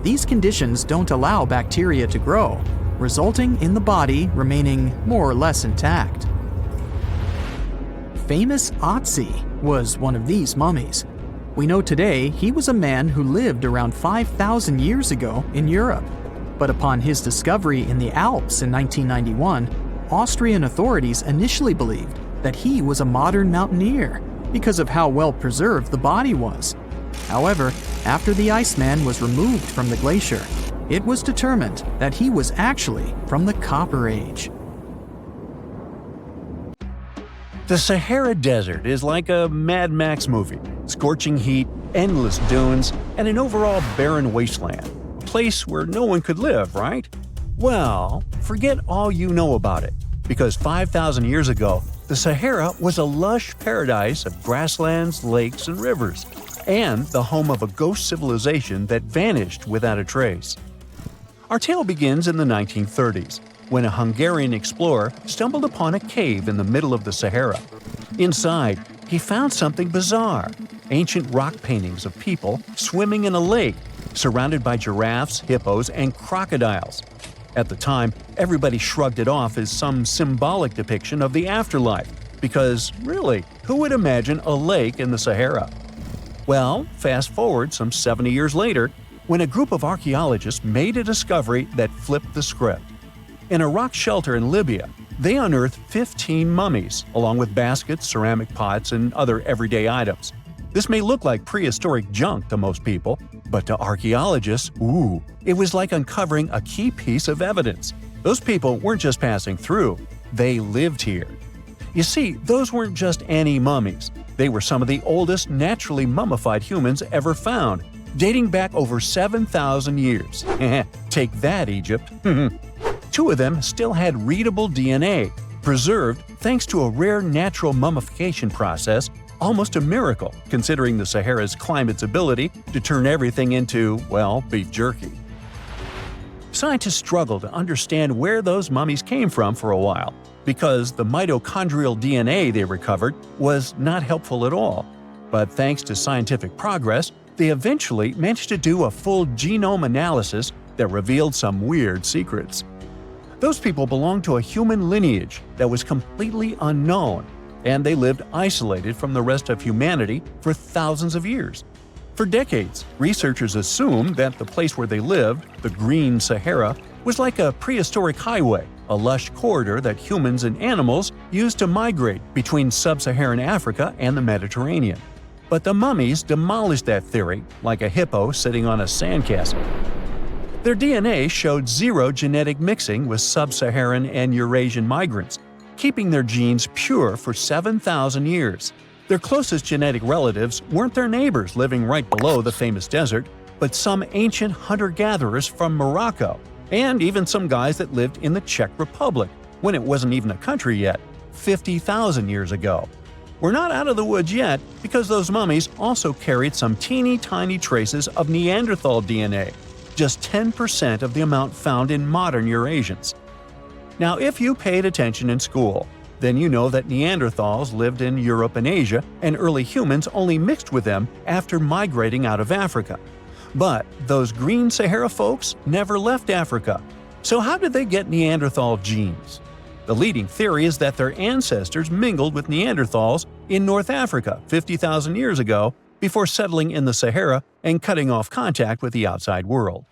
These conditions don't allow bacteria to grow, resulting in the body remaining more or less intact. Famous Otzi was one of these mummies. We know today he was a man who lived around 5,000 years ago in Europe. But upon his discovery in the Alps in 1991, Austrian authorities initially believed that he was a modern mountaineer because of how well preserved the body was. However, after the Iceman was removed from the glacier, it was determined that he was actually from the Copper Age. The Sahara Desert is like a Mad Max movie. Scorching heat, endless dunes, and an overall barren wasteland. A place where no one could live, right? Well, forget all you know about it, because 5,000 years ago, the Sahara was a lush paradise of grasslands, lakes, and rivers, and the home of a ghost civilization that vanished without a trace. Our tale begins in the 1930s, when a Hungarian explorer stumbled upon a cave in the middle of the Sahara. Inside, he found something bizarre: ancient rock paintings of people swimming in a lake, surrounded by giraffes, hippos, and crocodiles. At the time, everybody shrugged it off as some symbolic depiction of the afterlife, because really, who would imagine a lake in the Sahara? Well, fast forward some 70 years later, when a group of archaeologists made a discovery that flipped the script. In a rock shelter in Libya, they unearthed 15 mummies, along with baskets, ceramic pots, and other everyday items. This may look like prehistoric junk to most people, but to archaeologists, it was like uncovering a key piece of evidence. Those people weren't just passing through, they lived here. You see, those weren't just any mummies. They were some of the oldest naturally mummified humans ever found, dating back over 7,000 years. Take that, Egypt. Two of them still had readable DNA, preserved thanks to a rare natural mummification process, almost a miracle considering the Sahara's climate's ability to turn everything into, well, beef jerky. Scientists struggled to understand where those mummies came from for a while, because the mitochondrial DNA they recovered was not helpful at all. But thanks to scientific progress, they eventually managed to do a full genome analysis that revealed some weird secrets. Those people belonged to a human lineage that was completely unknown, and they lived isolated from the rest of humanity for thousands of years. For decades, researchers assumed that the place where they lived, the Green Sahara, was like a prehistoric highway, a lush corridor that humans and animals used to migrate between sub-Saharan Africa and the Mediterranean. But the mummies demolished that theory, like a hippo sitting on a sandcastle. Their DNA showed zero genetic mixing with sub-Saharan and Eurasian migrants, keeping their genes pure for 7,000 years. Their closest genetic relatives weren't their neighbors living right below the famous desert, but some ancient hunter-gatherers from Morocco, and even some guys that lived in the Czech Republic, when it wasn't even a country yet, 50,000 years ago. We're not out of the woods yet, because those mummies also carried some teeny-tiny traces of Neanderthal DNA, just 10% of the amount found in modern Eurasians. Now, if you paid attention in school, then you know that Neanderthals lived in Europe and Asia, and early humans only mixed with them after migrating out of Africa. But those Green Sahara folks never left Africa. So how did they get Neanderthal genes? The leading theory is that their ancestors mingled with Neanderthals in North Africa 50,000 years ago before settling in the Sahara and cutting off contact with the outside world.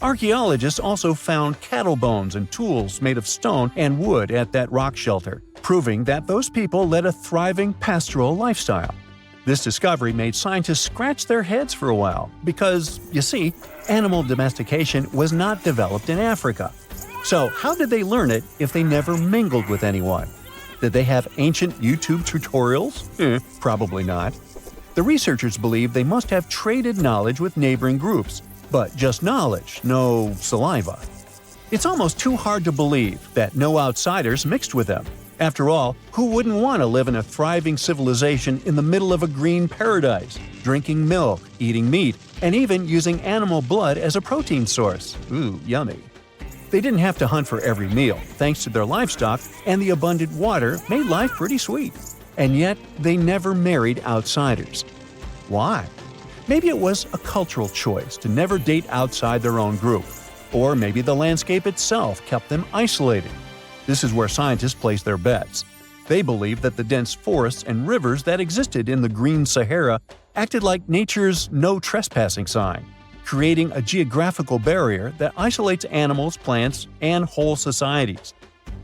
Archaeologists also found cattle bones and tools made of stone and wood at that rock shelter, proving that those people led a thriving pastoral lifestyle. This discovery made scientists scratch their heads for a while because, you see, animal domestication was not developed in Africa. So how did they learn it if they never mingled with anyone? Did they have ancient YouTube tutorials? Probably not. The researchers believe they must have traded knowledge with neighboring groups, but just knowledge, no saliva. It's almost too hard to believe that no outsiders mixed with them. After all, who wouldn't want to live in a thriving civilization in the middle of a green paradise, drinking milk, eating meat, and even using animal blood as a protein source? Ooh, yummy. They didn't have to hunt for every meal, thanks to their livestock, and the abundant water made life pretty sweet. And yet, they never married outsiders. Why? Maybe it was a cultural choice to never date outside their own group. Or maybe the landscape itself kept them isolated. This is where scientists place their bets. They believed that the dense forests and rivers that existed in the Green Sahara acted like nature's no trespassing sign, creating a geographical barrier that isolates animals, plants, and whole societies.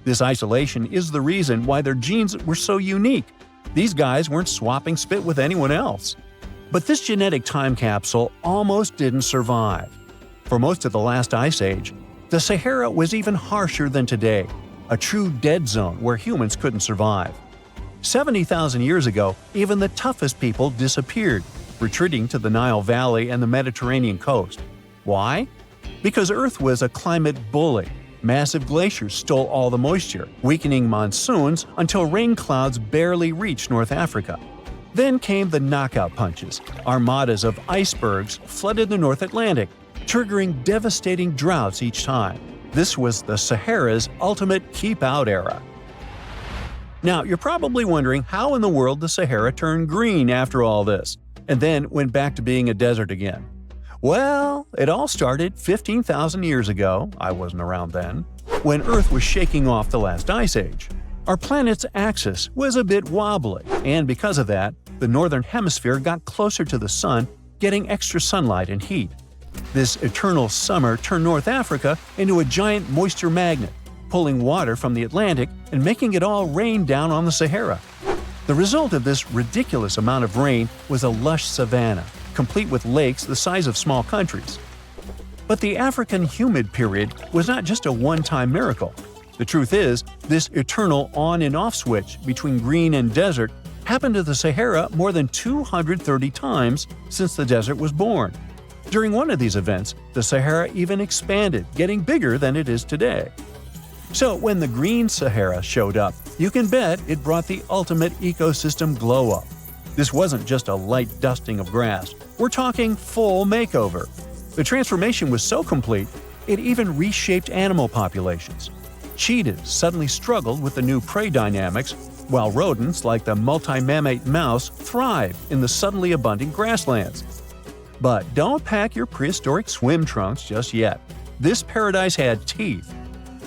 This isolation is the reason why their genes were so unique. These guys weren't swapping spit with anyone else. But this genetic time capsule almost didn't survive. For most of the last ice age, the Sahara was even harsher than today, a true dead zone where humans couldn't survive. 70,000 years ago, even the toughest people disappeared, retreating to the Nile Valley and the Mediterranean coast. Why? Because Earth was a climate bully. Massive glaciers stole all the moisture, weakening monsoons until rain clouds barely reached North Africa. Then came the knockout punches. Armadas of icebergs flooded the North Atlantic, triggering devastating droughts each time. This was the Sahara's ultimate keep-out era. Now, you're probably wondering how in the world the Sahara turned green after all this, and then went back to being a desert again. Well, it all started 15,000 years ago — I wasn't around then — when Earth was shaking off the last ice age. Our planet's axis was a bit wobbly, and because of that, the northern hemisphere got closer to the sun, getting extra sunlight and heat. This eternal summer turned North Africa into a giant moisture magnet, pulling water from the Atlantic and making it all rain down on the Sahara. The result of this ridiculous amount of rain was a lush savanna, complete with lakes the size of small countries. But the African humid period was not just a one-time miracle. The truth is, this eternal on and off switch between green and desert happened to the Sahara more than 230 times since the desert was born. During one of these events, the Sahara even expanded, getting bigger than it is today. So when the Green Sahara showed up, you can bet it brought the ultimate ecosystem glow-up. This wasn't just a light dusting of grass. We're talking full makeover. The transformation was so complete, it even reshaped animal populations. Cheetahs suddenly struggled with the new prey dynamics, while rodents like the multi-mammate mouse thrived in the suddenly abundant grasslands. But don't pack your prehistoric swim trunks just yet. This paradise had teeth.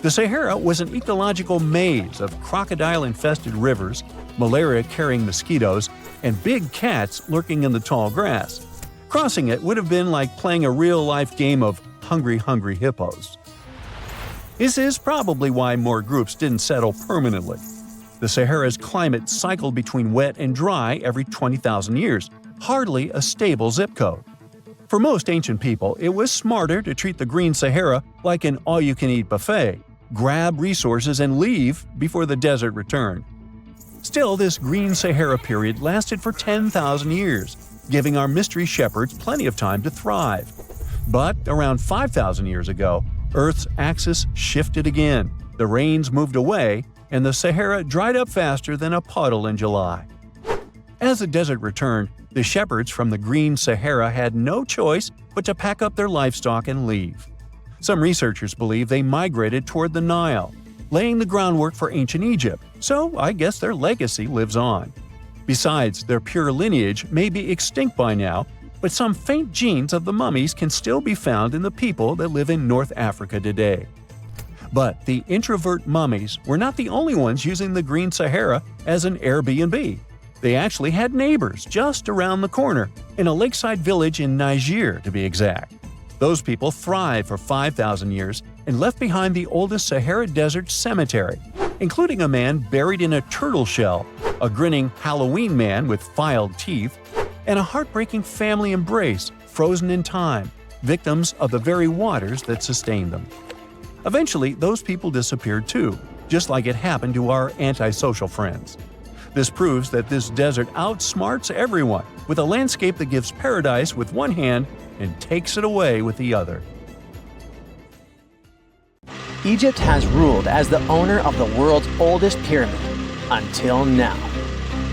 The Sahara was an ecological maze of crocodile-infested rivers, malaria-carrying mosquitoes, and big cats lurking in the tall grass. Crossing it would have been like playing a real-life game of Hungry Hungry Hippos. This is probably why more groups didn't settle permanently. The Sahara's climate cycled between wet and dry every 20,000 years, hardly a stable zip code. For most ancient people, it was smarter to treat the Green Sahara like an all-you-can-eat buffet, grab resources and leave before the desert returned. Still, this Green Sahara period lasted for 10,000 years, giving our mystery shepherds plenty of time to thrive. But around 5,000 years ago, Earth's axis shifted again, the rains moved away, and the Sahara dried up faster than a puddle in July. As the desert returned, the shepherds from the Green Sahara had no choice but to pack up their livestock and leave. Some researchers believe they migrated toward the Nile, laying the groundwork for ancient Egypt, so I guess their legacy lives on. Besides, their pure lineage may be extinct by now, but some faint genes of the mummies can still be found in the people that live in North Africa today. But the introvert mummies were not the only ones using the Green Sahara as an Airbnb. They actually had neighbors just around the corner, in a lakeside village in Niger to be exact. Those people thrived for 5,000 years and left behind the oldest Sahara Desert cemetery, including a man buried in a turtle shell, a grinning Halloween man with filed teeth, and a heartbreaking family embrace frozen in time, victims of the very waters that sustained them. Eventually, those people disappeared too, just like it happened to our antisocial friends. This proves that this desert outsmarts everyone, with a landscape that gives paradise with one hand and takes it away with the other. Egypt has ruled as the owner of the world's oldest pyramid, until now.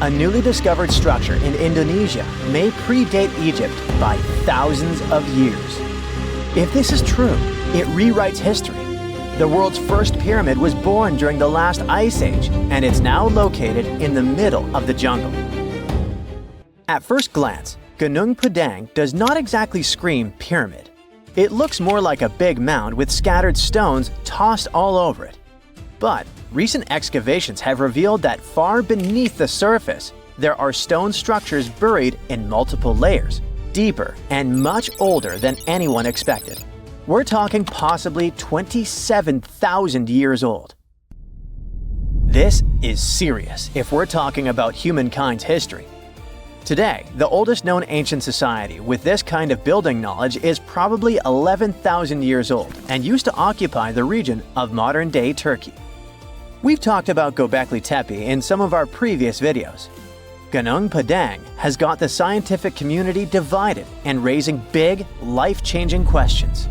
A newly discovered structure in Indonesia may predate Egypt by thousands of years. If this is true, it rewrites history. The world's first pyramid was born during the last ice age, and it's now located in the middle of the jungle. At first glance, Gunung Padang does not exactly scream pyramid. It looks more like a big mound with scattered stones tossed all over it. But recent excavations have revealed that far beneath the surface, there are stone structures buried in multiple layers, deeper and much older than anyone expected. We're talking possibly 27,000 years old. This is serious if we're talking about humankind's history. Today, the oldest known ancient society with this kind of building knowledge is probably 11,000 years old and used to occupy the region of modern-day Turkey. We've talked about Göbekli Tepe in some of our previous videos. Gunung Padang has got the scientific community divided and raising big, life-changing questions.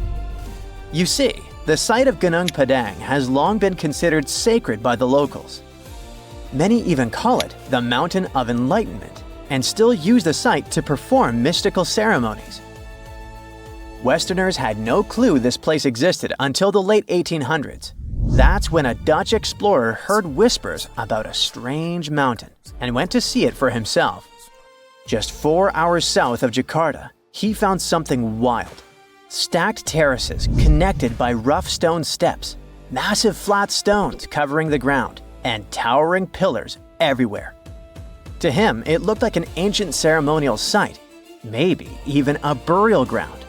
You see, the site of Gunung Padang has long been considered sacred by the locals. Many even call it the Mountain of Enlightenment and still use the site to perform mystical ceremonies. Westerners had no clue this place existed until the late 1800s. That's when a Dutch explorer heard whispers about a strange mountain and went to see it for himself. Just 4 hours south of Jakarta, he found something wild. Stacked terraces connected by rough stone steps, massive flat stones covering the ground, and towering pillars everywhere. To him, it looked like an ancient ceremonial site, maybe even a burial ground.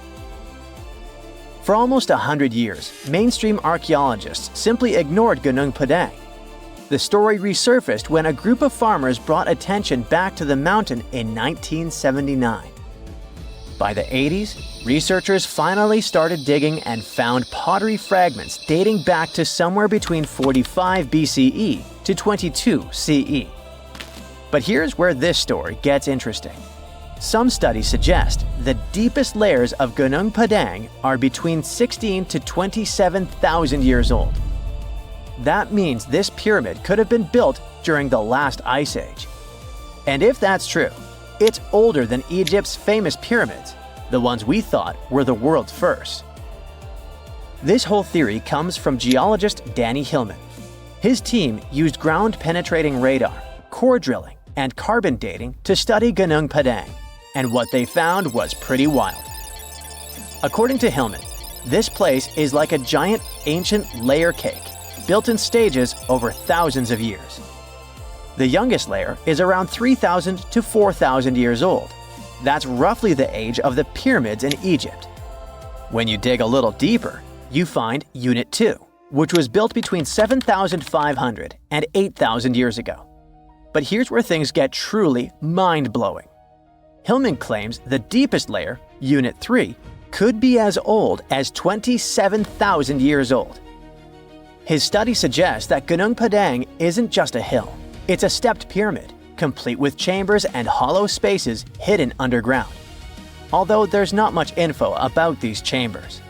For almost 100 years, mainstream archaeologists simply ignored Gunung Padang. The story resurfaced when a group of farmers brought attention back to the mountain in 1979. By the 80s, researchers finally started digging and found pottery fragments dating back to somewhere between 45 BCE to 22 CE. But here's where this story gets interesting. Some studies suggest the deepest layers of Gunung Padang are between 16 to 27,000 years old. That means this pyramid could have been built during the last ice age. And if that's true, it's older than Egypt's famous pyramids, the ones we thought were the world's first. This whole theory comes from geologist Danny Hillman. His team used ground-penetrating radar, core drilling, and carbon dating to study Gunung Padang, and what they found was pretty wild. According to Hillman, this place is like a giant ancient layer cake, built in stages over thousands of years. The youngest layer is around 3,000 to 4,000 years old. That's roughly the age of the pyramids in Egypt. When you dig a little deeper, you find Unit 2, which was built between 7,500 and 8,000 years ago. But here's where things get truly mind-blowing. Hillman claims the deepest layer, Unit 3, could be as old as 27,000 years old. His study suggests that Gunung Padang isn't just a hill. It's a stepped pyramid, complete with chambers and hollow spaces hidden underground. Although there's not much info about these chambers.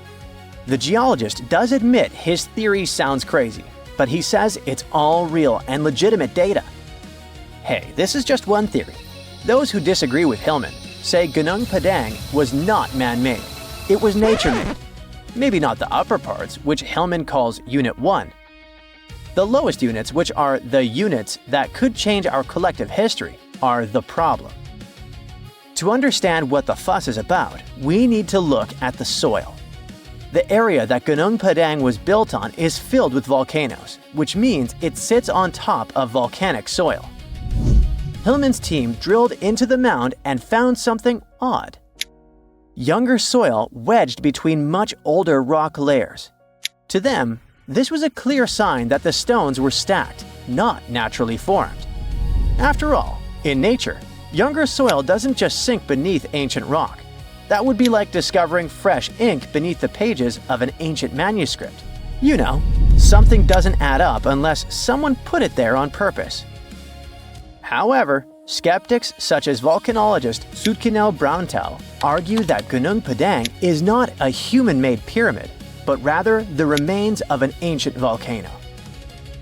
The geologist does admit his theory sounds crazy, but he says it's all real and legitimate data. Hey, this is just one theory. Those who disagree with Hillman say Gunung Padang was not man-made. It was nature-made. Maybe not the upper parts, which Hillman calls Unit 1. The lowest units, which are the units that could change our collective history, are the problem. To understand what the fuss is about, we need to look at the soil. The area that Gunung Padang was built on is filled with volcanoes, which means it sits on top of volcanic soil. Hillman's team drilled into the mound and found something odd. Younger soil wedged between much older rock layers. To them, this was a clear sign that the stones were stacked, not naturally formed. After all, in nature, younger soil doesn't just sink beneath ancient rock. That would be like discovering fresh ink beneath the pages of an ancient manuscript. You know, something doesn't add up unless someone put it there on purpose. However, skeptics such as volcanologist Soetkinel Braunthal argue that Gunung Padang is not a human-made pyramid, but rather the remains of an ancient volcano.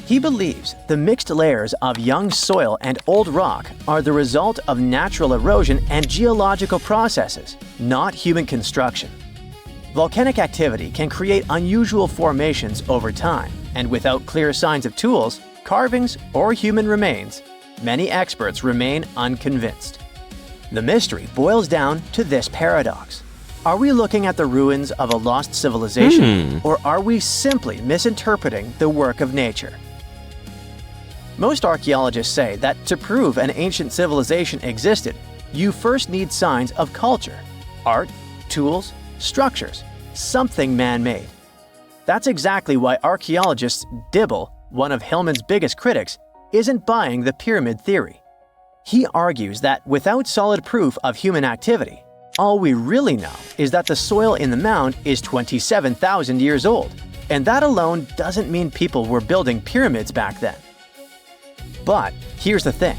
He believes the mixed layers of young soil and old rock are the result of natural erosion and geological processes, not human construction. Volcanic activity can create unusual formations over time, and without clear signs of tools, carvings, or human remains, many experts remain unconvinced. The mystery boils down to this paradox. Are we looking at the ruins of a lost civilization, or are we simply misinterpreting the work of nature? Most archaeologists say that to prove an ancient civilization existed, you first need signs of culture, art, tools, structures, something man-made. That's exactly why archaeologist Dibble, one of Hillman's biggest critics, isn't buying the pyramid theory. He argues that without solid proof of human activity, all we really know is that the soil in the mound is 27,000 years old, and that alone doesn't mean people were building pyramids back then. But here's the thing.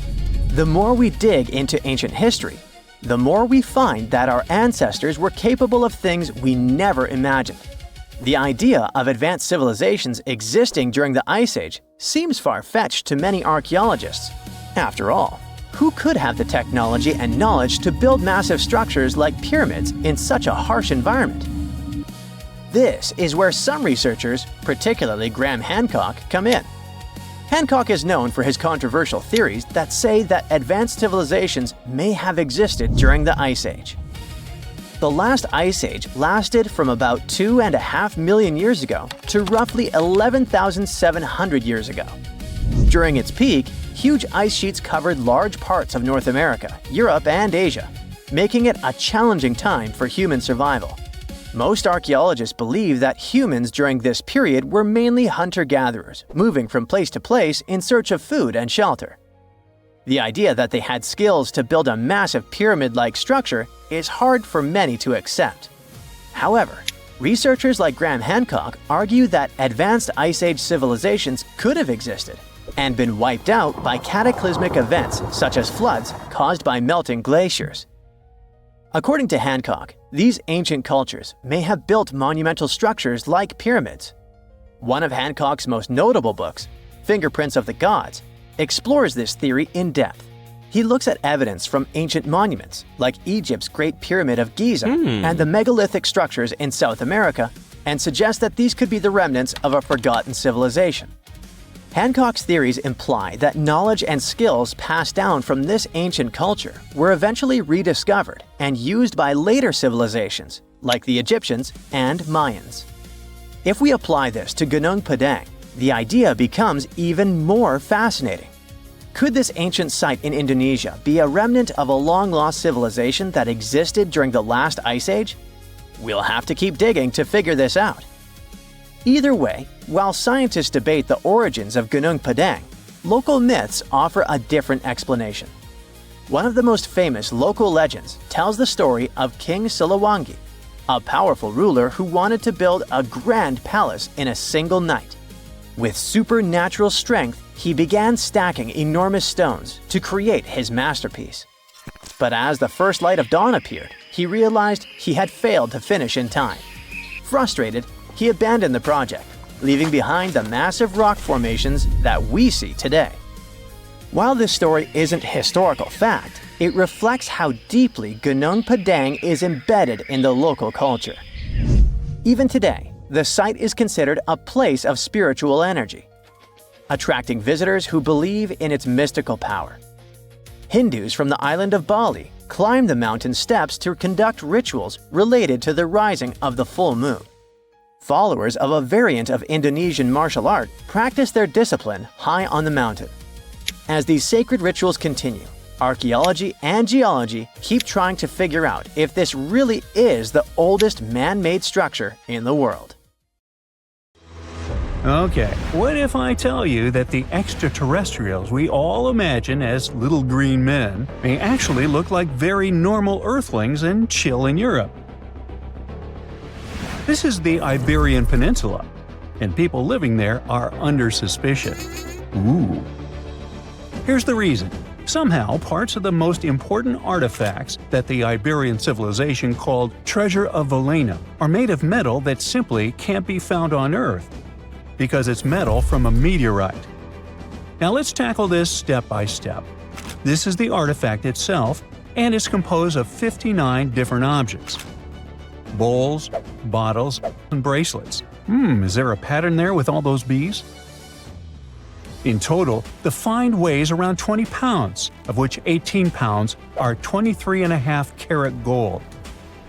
The more we dig into ancient history, the more we find that our ancestors were capable of things we never imagined. The idea of advanced civilizations existing during the Ice Age seems far-fetched to many archaeologists. After all, who could have the technology and knowledge to build massive structures like pyramids in such a harsh environment? This is where some researchers, particularly Graham Hancock, come in. Hancock is known for his controversial theories that say that advanced civilizations may have existed during the Ice Age. The last Ice Age lasted from about 2.5 million years ago to roughly 11,700 years ago. During its peak, huge ice sheets covered large parts of North America, Europe, and Asia, making it a challenging time for human survival. Most archaeologists believe that humans during this period were mainly hunter-gatherers, moving from place to place in search of food and shelter. The idea that they had skills to build a massive pyramid-like structure is hard for many to accept. However, researchers like Graham Hancock argue that advanced Ice Age civilizations could have existed and been wiped out by cataclysmic events such as floods caused by melting glaciers. According to Hancock, these ancient cultures may have built monumental structures like pyramids. One of Hancock's most notable books, Fingerprints of the Gods, explores this theory in depth. He looks at evidence from ancient monuments, like Egypt's Great Pyramid of Giza and the megalithic structures in South America, and suggests that these could be the remnants of a forgotten civilization. Hancock's theories imply that knowledge and skills passed down from this ancient culture were eventually rediscovered and used by later civilizations, like the Egyptians and Mayans. If we apply this to Gunung Padang, the idea becomes even more fascinating. Could this ancient site in Indonesia be a remnant of a long-lost civilization that existed during the last Ice Age? We'll have to keep digging to figure this out. Either way, while scientists debate the origins of Gunung Padang, local myths offer a different explanation. One of the most famous local legends tells the story of King Siliwangi, a powerful ruler who wanted to build a grand palace in a single night. With supernatural strength, he began stacking enormous stones to create his masterpiece. But as the first light of dawn appeared, he realized he had failed to finish in time. Frustrated, he abandoned the project, leaving behind the massive rock formations that we see today. While this story isn't historical fact, it reflects how deeply Gunung Padang is embedded in the local culture. Even today, the site is considered a place of spiritual energy, attracting visitors who believe in its mystical power. Hindus from the island of Bali climb the mountain steps to conduct rituals related to the rising of the full moon. Followers of a variant of Indonesian martial art practice their discipline high on the mountain. As these sacred rituals continue, archaeology and geology keep trying to figure out if this really is the oldest man-made structure in the world. Okay, what if I tell you that the extraterrestrials we all imagine as little green men may actually look like very normal Earthlings and chill in Europe? This is the Iberian Peninsula, and people living there are under suspicion. Ooh. Here's the reason. Somehow, parts of the most important artifacts that the Iberian civilization called Treasure of Villena are made of metal that simply can't be found on Earth, because it's metal from a meteorite. Now let's tackle this step by step. This is the artifact itself, and it's composed of 59 different objects. Bowls, bottles, and bracelets. Is there a pattern there with all those bees? In total, the find weighs around 20 pounds, of which 18 pounds are 23.5 karat gold.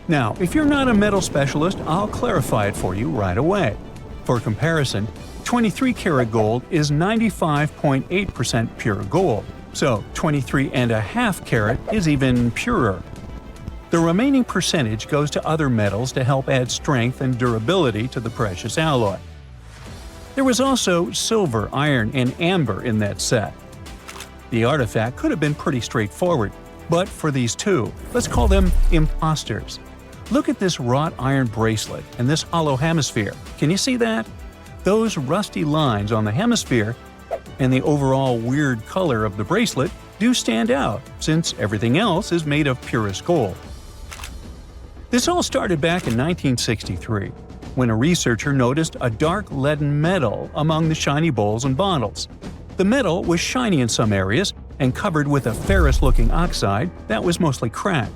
Now, if you're not a metal specialist, I'll clarify it for you right away. For comparison, 23-karat gold is 95.8% pure gold, so 23.5 karat is even purer. The remaining percentage goes to other metals to help add strength and durability to the precious alloy. There was also silver, iron, and amber in that set. The artifact could have been pretty straightforward, but for these two, let's call them imposters. Look at this wrought iron bracelet and this hollow hemisphere. Can you see that? Those rusty lines on the hemisphere and the overall weird color of the bracelet do stand out, since everything else is made of purest gold. This all started back in 1963, when a researcher noticed a dark leaden metal among the shiny bowls and bottles. The metal was shiny in some areas and covered with a ferrous-looking oxide that was mostly cracked.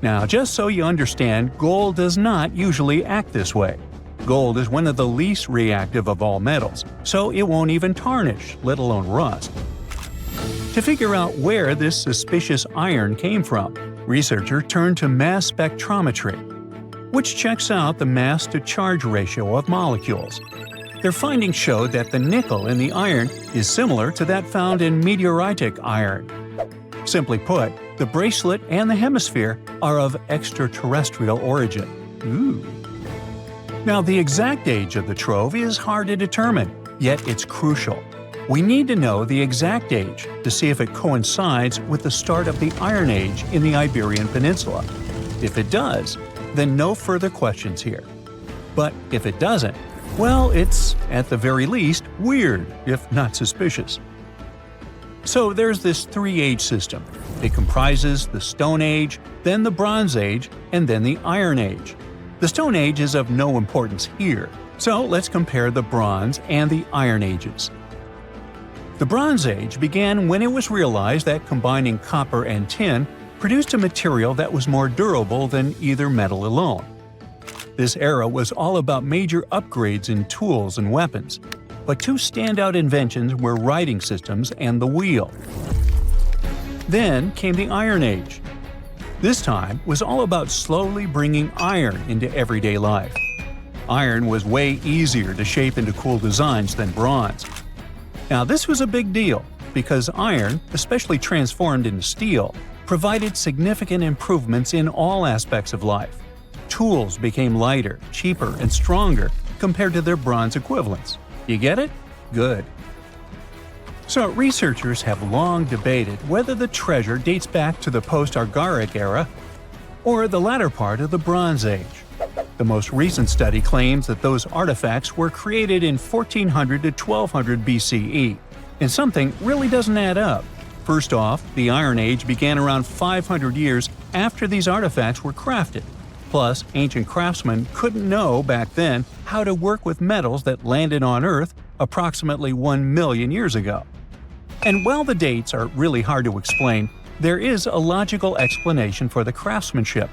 Now, just so you understand, gold does not usually act this way. Gold is one of the least reactive of all metals, so it won't even tarnish, let alone rust. To figure out where this suspicious iron came from, researchers turned to mass spectrometry, which checks out the mass-to-charge ratio of molecules. Their findings showed that the nickel in the iron is similar to that found in meteoritic iron. Simply put, the bracelet and the hemisphere are of extraterrestrial origin. Ooh. Now, the exact age of the trove is hard to determine, yet it's crucial. We need to know the exact age to see if it coincides with the start of the Iron Age in the Iberian Peninsula. If it does, then no further questions here. But if it doesn't, well, it's, at the very least, weird, if not suspicious. So there's this three-age system. It comprises the Stone Age, then the Bronze Age, and then the Iron Age. The Stone Age is of no importance here, so let's compare the Bronze and the Iron Ages. The Bronze Age began when it was realized that combining copper and tin produced a material that was more durable than either metal alone. This era was all about major upgrades in tools and weapons, but two standout inventions were writing systems and the wheel. Then came the Iron Age. This time was all about slowly bringing iron into everyday life. Iron was way easier to shape into cool designs than bronze. Now, this was a big deal because iron, especially transformed into steel, provided significant improvements in all aspects of life. Tools became lighter, cheaper, and stronger compared to their bronze equivalents. You get it? Good. So, researchers have long debated whether the treasure dates back to the post-Argaric era or the latter part of the Bronze Age. The most recent study claims that those artifacts were created in 1400 to 1200 BCE, and something really doesn't add up. First off, the Iron Age began around 500 years after these artifacts were crafted. Plus, ancient craftsmen couldn't know back then how to work with metals that landed on Earth approximately 1 million years ago. And while the dates are really hard to explain, there is a logical explanation for the craftsmanship.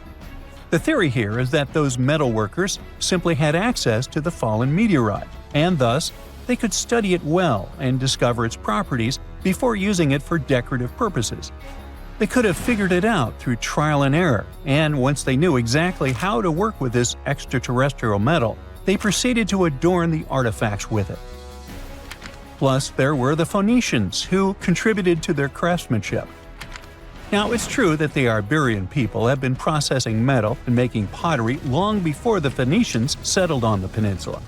The theory here is that those metal workers simply had access to the fallen meteorite, and thus, they could study it well and discover its properties before using it for decorative purposes. They could have figured it out through trial and error, and once they knew exactly how to work with this extraterrestrial metal, they proceeded to adorn the artifacts with it. Plus, there were the Phoenicians, who contributed to their craftsmanship. Now, it's true that the Iberian people have been processing metal and making pottery long before the Phoenicians settled on the peninsula.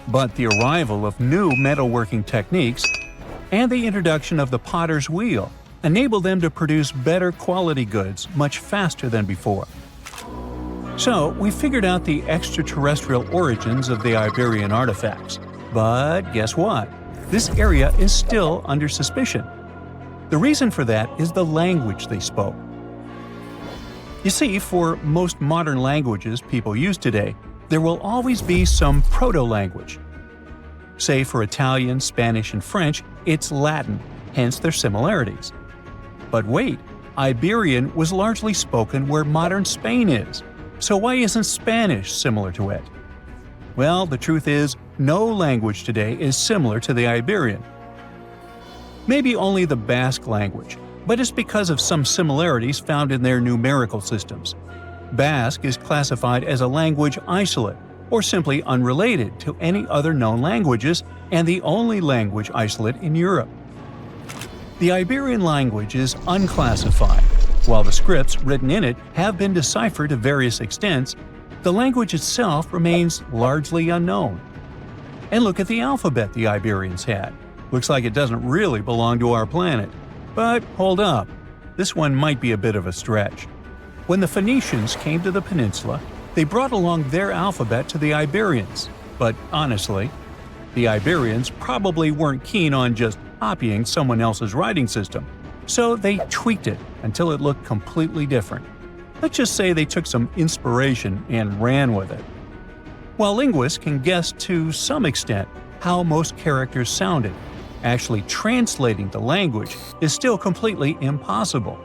But the arrival of new metalworking techniques and the introduction of the potter's wheel enabled them to produce better quality goods much faster than before. So, we figured out the extraterrestrial origins of the Iberian artifacts. But guess what? This area is still under suspicion. The reason for that is the language they spoke. You see, for most modern languages people use today, there will always be some proto-language. Say for Italian, Spanish, and French, it's Latin, hence their similarities. But wait, Iberian was largely spoken where modern Spain is, so why isn't Spanish similar to it? Well, the truth is, no language today is similar to the Iberian. Maybe only the Basque language, but it's because of some similarities found in their numerical systems. Basque is classified as a language isolate, or simply unrelated to any other known languages and the only language isolate in Europe. The Iberian language is unclassified. While the scripts written in it have been deciphered to various extents, the language itself remains largely unknown. And look at the alphabet the Iberians had. Looks like it doesn't really belong to our planet. But hold up, this one might be a bit of a stretch. When the Phoenicians came to the peninsula, they brought along their alphabet to the Iberians. But honestly, the Iberians probably weren't keen on just copying someone else's writing system, so they tweaked it until it looked completely different. Let's just say they took some inspiration and ran with it. While linguists can guess to some extent how most characters sounded, actually translating the language is still completely impossible.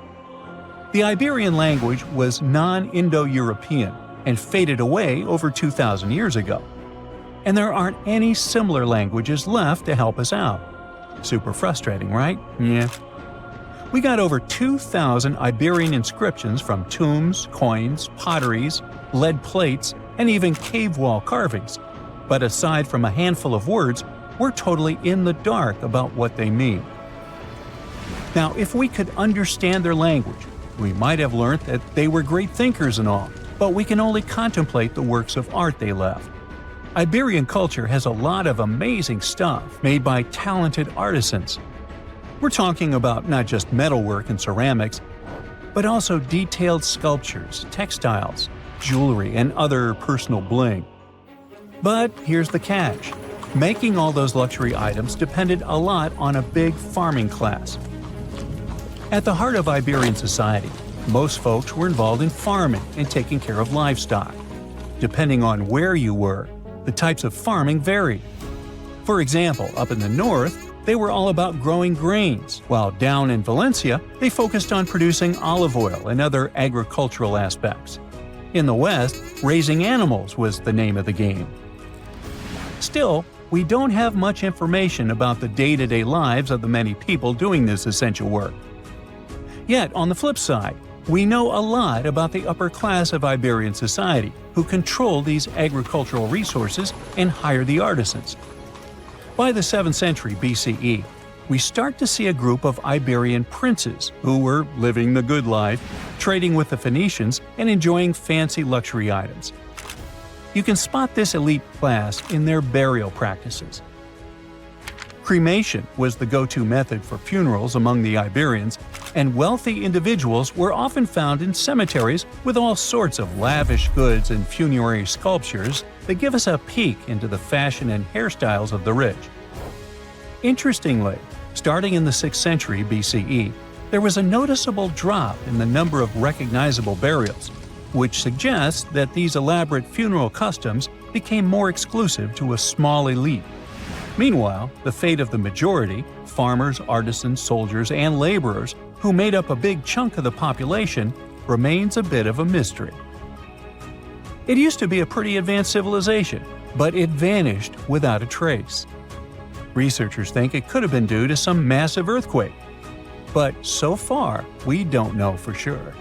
The Iberian language was non-Indo-European and faded away over 2,000 years ago. And there aren't any similar languages left to help us out. Super frustrating, right? Yeah. We got over 2,000 Iberian inscriptions from tombs, coins, potteries, lead plates, and even cave wall carvings. But aside from a handful of words, we're totally in the dark about what they mean. Now, if we could understand their language, we might have learned that they were great thinkers and all, but we can only contemplate the works of art they left. Iberian culture has a lot of amazing stuff made by talented artisans. We're talking about not just metalwork and ceramics, but also detailed sculptures, textiles, jewelry, and other personal bling. But here's the catch. Making all those luxury items depended a lot on a big farming class. At the heart of Iberian society, most folks were involved in farming and taking care of livestock. Depending on where you were, the types of farming varied. For example, up in the north, they were all about growing grains, while down in Valencia, they focused on producing olive oil and other agricultural aspects. In the west, raising animals was the name of the game. Still, we don't have much information about the day-to-day lives of the many people doing this essential work. Yet, on the flip side, we know a lot about the upper class of Iberian society, who control these agricultural resources and hire the artisans. By the 7th century BCE, we start to see a group of Iberian princes who were living the good life, trading with the Phoenicians and enjoying fancy luxury items. You can spot this elite class in their burial practices. Cremation was the go-to method for funerals among the Iberians, and wealthy individuals were often found in cemeteries with all sorts of lavish goods and funerary sculptures that give us a peek into the fashion and hairstyles of the rich. Interestingly, starting in the 6th century BCE, there was a noticeable drop in the number of recognizable burials, which suggests that these elaborate funeral customs became more exclusive to a small elite. Meanwhile, the fate of the majority, farmers, artisans, soldiers, and laborers, who made up a big chunk of the population, remains a bit of a mystery. It used to be a pretty advanced civilization, but it vanished without a trace. Researchers think it could have been due to some massive earthquake, but so far, we don't know for sure.